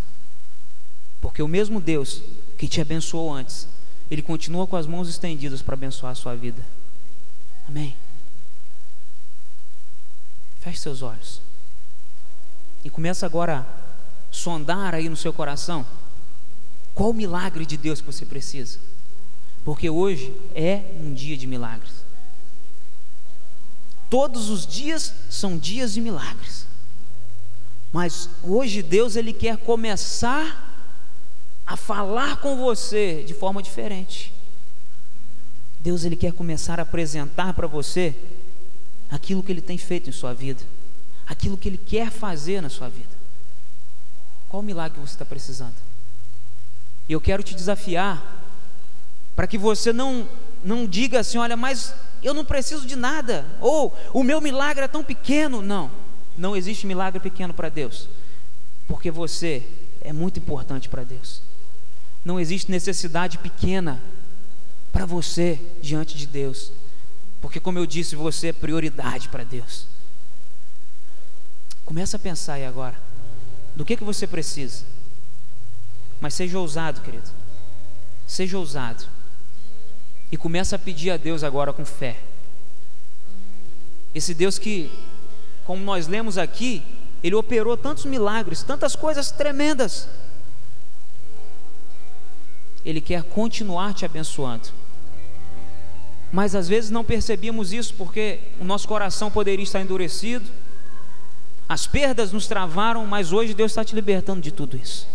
Porque o mesmo Deus que te abençoou antes, Ele continua com as mãos estendidas para abençoar a sua vida. Amém? Feche seus olhos e começa agora a sondar aí no seu coração qual o milagre de Deus que você precisa, porque hoje é um dia de milagres. Todos os dias são dias de milagres. Mas hoje Deus, Ele quer começar a falar com você de forma diferente. Deus, Ele quer começar a apresentar para você aquilo que Ele tem feito em sua vida, aquilo que Ele quer fazer na sua vida. Qual milagre você está precisando? E eu quero te desafiar para que você não diga assim: olha, mas eu não preciso de nada, ou o meu milagre é tão pequeno. Não existe milagre pequeno para Deus, porque você é muito importante para Deus. Não existe necessidade pequena para você diante de Deus, porque, como eu disse, você é prioridade para Deus. Começa a pensar aí agora do que você precisa. Mas seja ousado, querido. Seja ousado e começa a pedir a Deus agora com fé. Esse Deus que, como nós lemos aqui, Ele operou tantos milagres, tantas coisas tremendas. Ele quer continuar te abençoando. Mas às vezes não percebíamos isso porque o nosso coração poderia estar endurecido, as perdas nos travaram, mas hoje Deus está te libertando de tudo isso.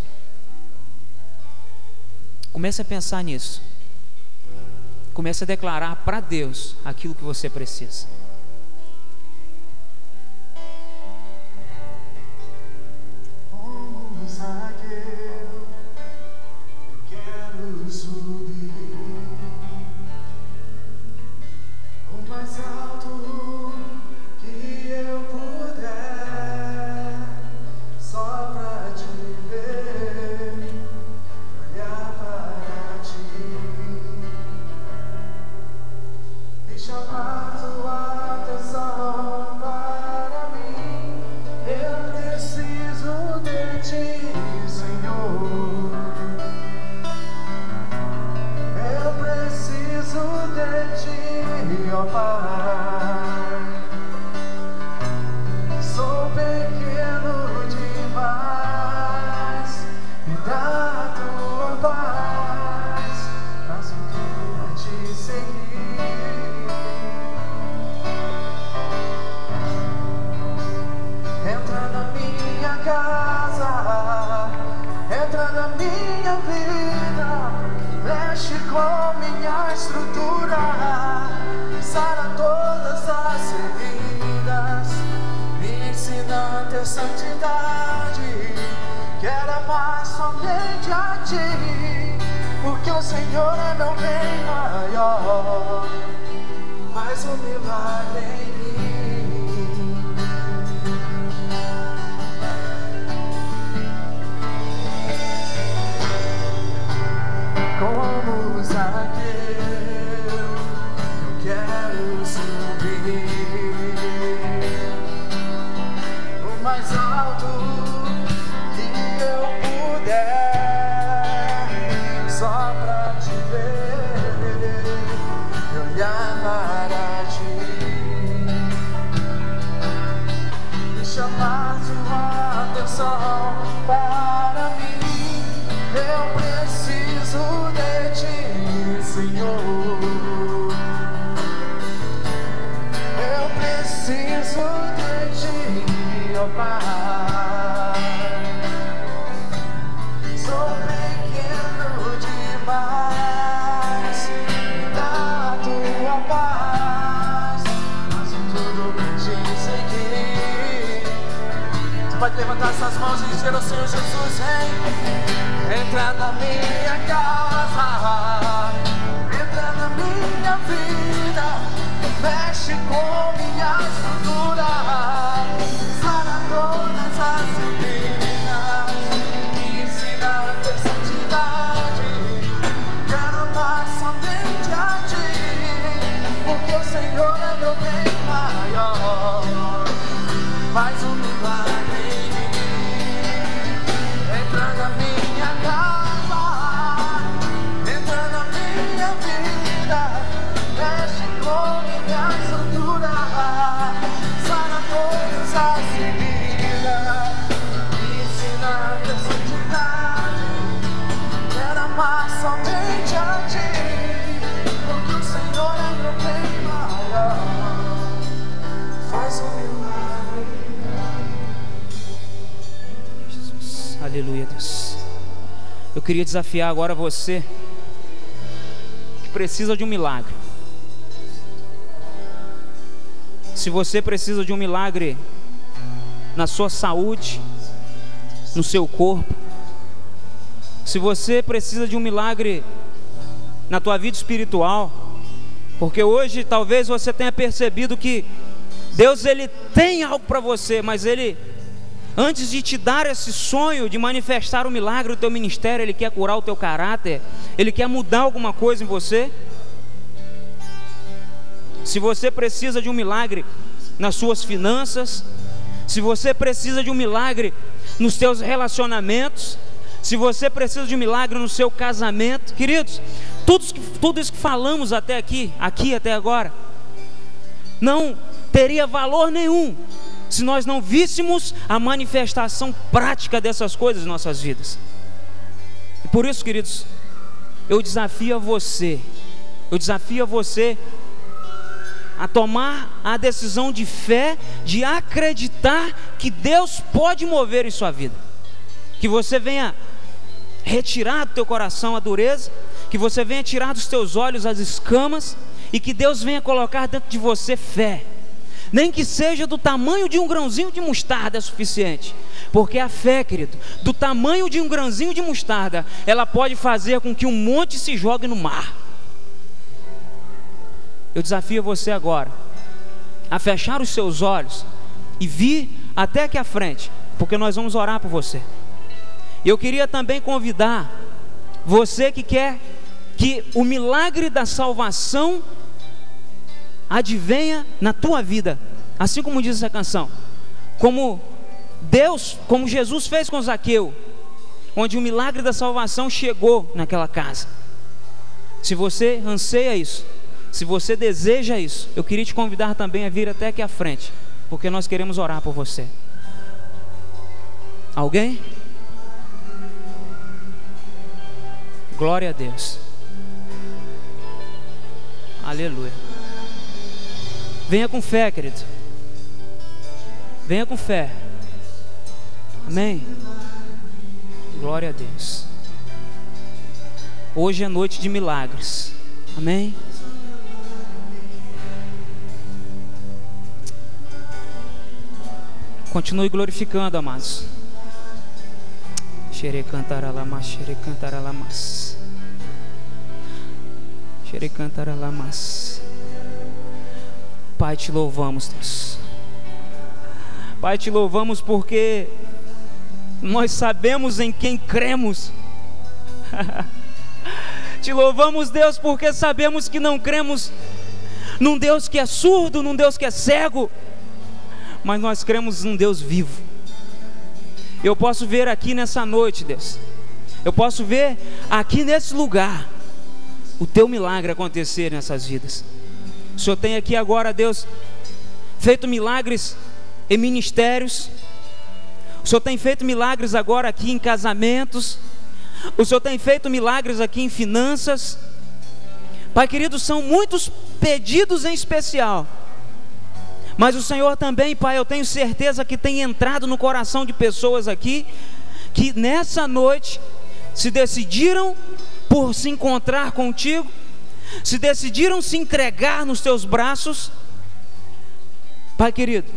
Comece a pensar nisso. Comece a declarar para Deus aquilo que você precisa. Como zagueiro, eu quero subir o mais alto que eu puder, só pra te ver, olhar para ti e chamar tua atenção para mim. Eu preciso de ti, Senhor. Eu preciso de ti, ó Pai. Sou pequeno demais, me dá tua paz, faço tudo pra te seguir. Entra na minha casa, entra na minha vida, mexe com minha estrutura, sara todas as feridas, me ensina a ter santidade. Quero amar somente a ti, porque o Senhor é meu bem maior. Faz um milagre em mim. Como zagueiro, eu quero subir o mais alto que eu puder, só pra te ver e olhar para ti e chamar tua atenção para mim. Eu preciso de ti, Senhor. Eu preciso de ti, ó Pai. Sou pequeno demais, me dá tua paz, faço tudo pra te seguir. Você pode levantar suas mãos e dizer ao Senhor Jesus: entra na minha casa, entra na minha vida, mexe com minha estrutura, sara todas as feridas, me ensina a ter santidade. Quero amar somente a ti, porque o Senhor é meu bem maior. Faz um milagre em mim. queria desafiar agora você que precisa de um milagre. Se você precisa de um milagre na sua saúde, no seu corpo, se você precisa de um milagre na tua vida espiritual, porque hoje talvez você tenha percebido que Deus, Ele tem algo para você, mas Ele, antes de te dar esse sonho de manifestar o milagre do teu ministério, Ele quer curar o teu caráter, Ele quer mudar alguma coisa em você. Se você precisa de um milagre nas suas finanças, se você precisa de um milagre nos teus relacionamentos, se você precisa de um milagre no seu casamento, queridos, tudo isso que falamos até aqui até agora, não teria valor nenhum se nós não víssemos a manifestação prática dessas coisas em nossas vidas. E por isso, queridos, eu desafio a você a tomar a decisão de fé, de acreditar que Deus pode mover em sua vida, que você venha retirar do teu coração a dureza, que você venha tirar dos teus olhos as escamas, e que Deus venha colocar dentro de você fé, nem que seja do tamanho de um grãozinho de mostarda é suficiente, porque a fé, querido, do tamanho de um grãozinho de mostarda, ela pode fazer com que um monte se jogue no mar. Eu desafio você agora a fechar os seus olhos e vir até aqui à frente, porque nós vamos orar por você. E eu queria também convidar você que quer que o milagre da salvação advenha na tua vida, assim como diz essa canção, como Jesus fez com Zaqueu, onde o milagre da salvação chegou naquela casa. Se você anseia isso, se você deseja isso, eu queria te convidar também a vir até aqui à frente, porque nós queremos orar por você. Alguém? Glória a Deus. Aleluia. Venha com fé, querido. Venha com fé. Amém. Glória a Deus. Hoje é noite de milagres. Amém. Continue glorificando, amados. Xere cantaralamas, xere cantaralamas, xere cantaralamas. Pai, te louvamos, Deus. Pai, te louvamos porque nós sabemos em quem cremos. Te louvamos, Deus, porque sabemos que não cremos num Deus que é surdo, num Deus que é cego, mas nós cremos num Deus vivo. Eu posso ver aqui nessa noite, Deus, eu posso ver aqui nesse lugar o teu milagre acontecer nessas vidas. O Senhor tem aqui agora, Deus, feito milagres em ministérios. O Senhor tem feito milagres agora aqui em casamentos. O Senhor tem feito milagres aqui em finanças. Pai querido, são muitos pedidos em especial, mas o Senhor também, Pai, eu tenho certeza que tem entrado no coração de pessoas aqui, que nessa noite se decidiram por se encontrar contigo, se decidiram se entregar nos teus braços. Pai querido,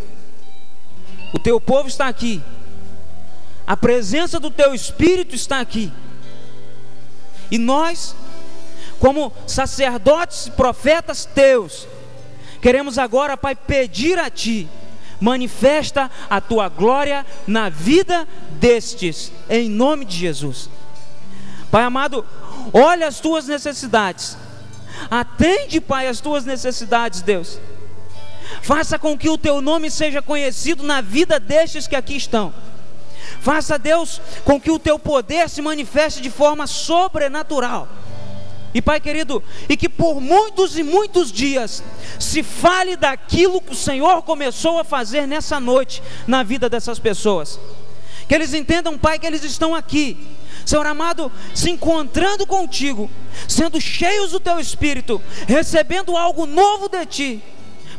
o teu povo está aqui, a presença do teu Espírito está aqui, e nós, como sacerdotes e profetas teus, queremos agora, Pai, pedir a Ti, manifesta a Tua glória na vida destes, em nome de Jesus. Pai amado, olha as Tuas necessidades, atende, Pai, as Tuas necessidades, Deus. Faça com que o Teu nome seja conhecido na vida destes que aqui estão. Faça, Deus, com que o Teu poder se manifeste de forma sobrenatural. E Pai querido, e que por muitos e muitos dias se fale daquilo que o Senhor começou a fazer nessa noite na vida dessas pessoas. Que eles entendam, Pai, que eles estão aqui, Senhor amado, se encontrando contigo, sendo cheios do Teu Espírito, recebendo algo novo de Ti,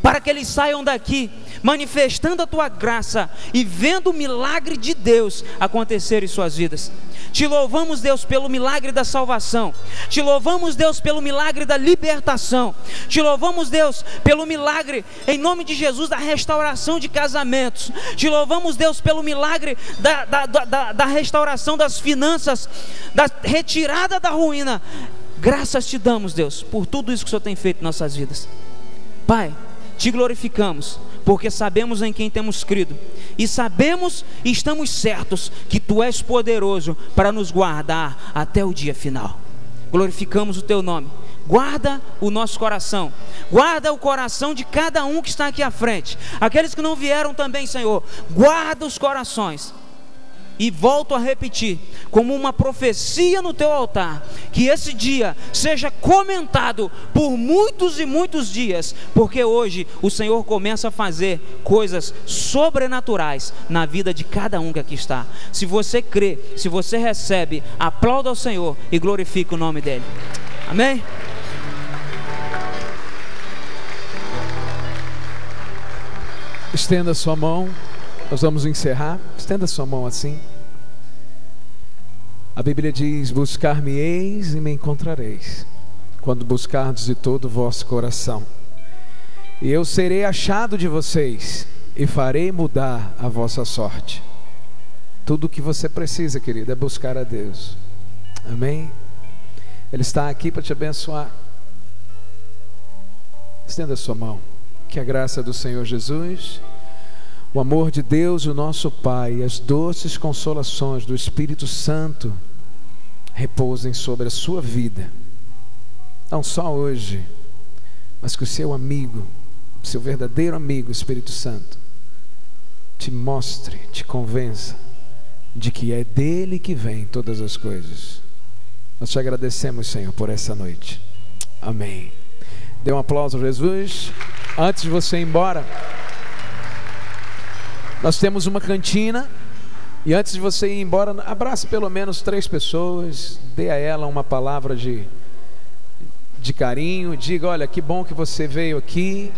para que eles saiam daqui manifestando a tua graça e vendo o milagre de Deus acontecer em suas vidas. Te louvamos, Deus, pelo milagre da salvação. Te louvamos, Deus, pelo milagre da libertação. Te louvamos, Deus, pelo milagre, em nome de Jesus, da restauração de casamentos. Te louvamos, Deus, pelo milagre da restauração das finanças, da retirada da ruína. Graças te damos, Deus, por tudo isso que o Senhor tem feito em nossas vidas. Pai, te glorificamos, porque sabemos em quem temos crido, e sabemos e estamos certos que Tu és poderoso para nos guardar até o dia final. Glorificamos o Teu nome. Guarda o nosso coração, guarda o coração de cada um que está aqui à frente, aqueles que não vieram também, Senhor, guarda os corações. E volto a repetir, como uma profecia no teu altar, que esse dia seja comentado por muitos e muitos dias, porque hoje o Senhor começa a fazer coisas sobrenaturais na vida de cada um que aqui está. Se você crê, se você recebe, aplauda ao Senhor e glorifique o nome dEle. Amém? Estenda sua mão. Nós vamos encerrar. Estenda sua mão assim. A Bíblia diz: buscar-me-eis e me encontrareis, quando buscardes de todo o vosso coração. E eu serei achado de vocês, e farei mudar a vossa sorte. Tudo o que você precisa, querido, é buscar a Deus. Amém? Ele está aqui para te abençoar. Estenda sua mão. Que a graça do Senhor Jesus, o amor de Deus, o nosso Pai, e as doces consolações do Espírito Santo repousem sobre a sua vida, não só hoje, mas que o seu amigo, seu verdadeiro amigo, o Espírito Santo, te mostre, te convença de que é dele que vem todas as coisas. Nós te agradecemos, Senhor, por essa noite. Amém. Dê um aplauso a Jesus. Antes de você ir embora, nós temos uma cantina, e antes de você ir embora, abrace pelo menos 3 pessoas, dê a ela uma palavra de carinho, diga: olha, que bom que você veio aqui.